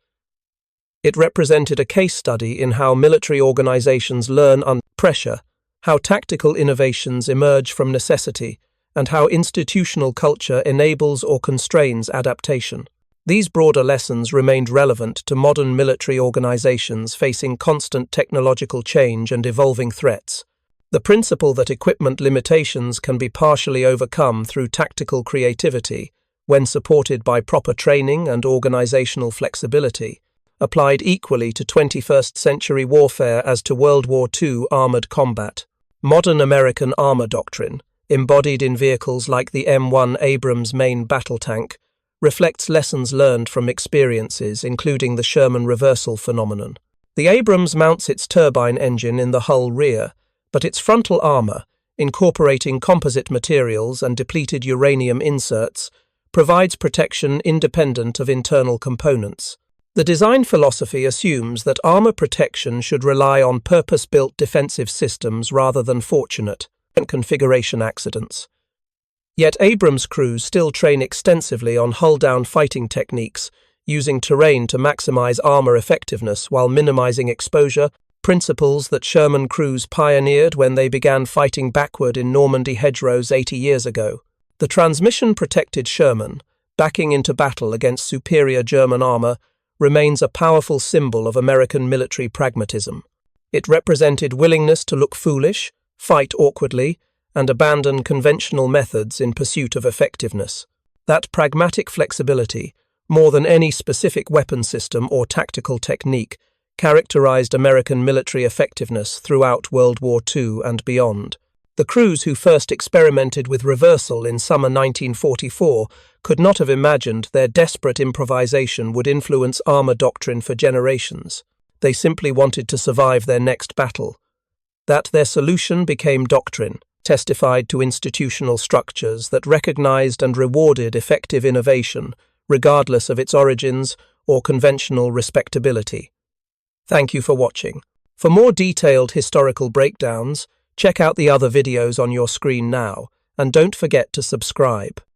It represented a case study in how military organizations learn under pressure, how tactical innovations emerge from necessity, and how institutional culture enables or constrains adaptation. These broader lessons remained relevant to modern military organizations facing constant technological change and evolving threats. The principle that equipment limitations can be partially overcome through tactical creativity, when supported by proper training and organizational flexibility, applied equally to 21st century warfare as to World War II armored combat. Modern American armor doctrine, embodied in vehicles like the M1 Abrams main battle tank, reflects lessons learned from experiences including the Sherman reversal phenomenon. The Abrams mounts its turbine engine in the hull rear, but its frontal armor, incorporating composite materials and depleted uranium inserts, provides protection independent of internal components. The design philosophy assumes that armor protection should rely on purpose-built defensive systems rather than fortunate configuration accidents. Yet Abrams crews still train extensively on hull-down fighting techniques, using terrain to maximize armor effectiveness while minimizing exposure, principles that Sherman crews pioneered when they began fighting backward in Normandy hedgerows 80 years ago. The transmission-protected Sherman, backing into battle against superior German armor, remains a powerful symbol of American military pragmatism. It represented willingness to look foolish, fight awkwardly, and abandon conventional methods in pursuit of effectiveness. That pragmatic flexibility, more than any specific weapon system or tactical technique, characterized American military effectiveness throughout World War II and beyond. The crews who first experimented with reversal in summer 1944 could not have imagined their desperate improvisation would influence armor doctrine for generations. They simply wanted to survive their next battle. That their solution became doctrine testified to institutional structures that recognized and rewarded effective innovation, regardless of its origins or conventional respectability. Thank you for watching. For more detailed historical breakdowns, check out the other videos on your screen now, and don't forget to subscribe.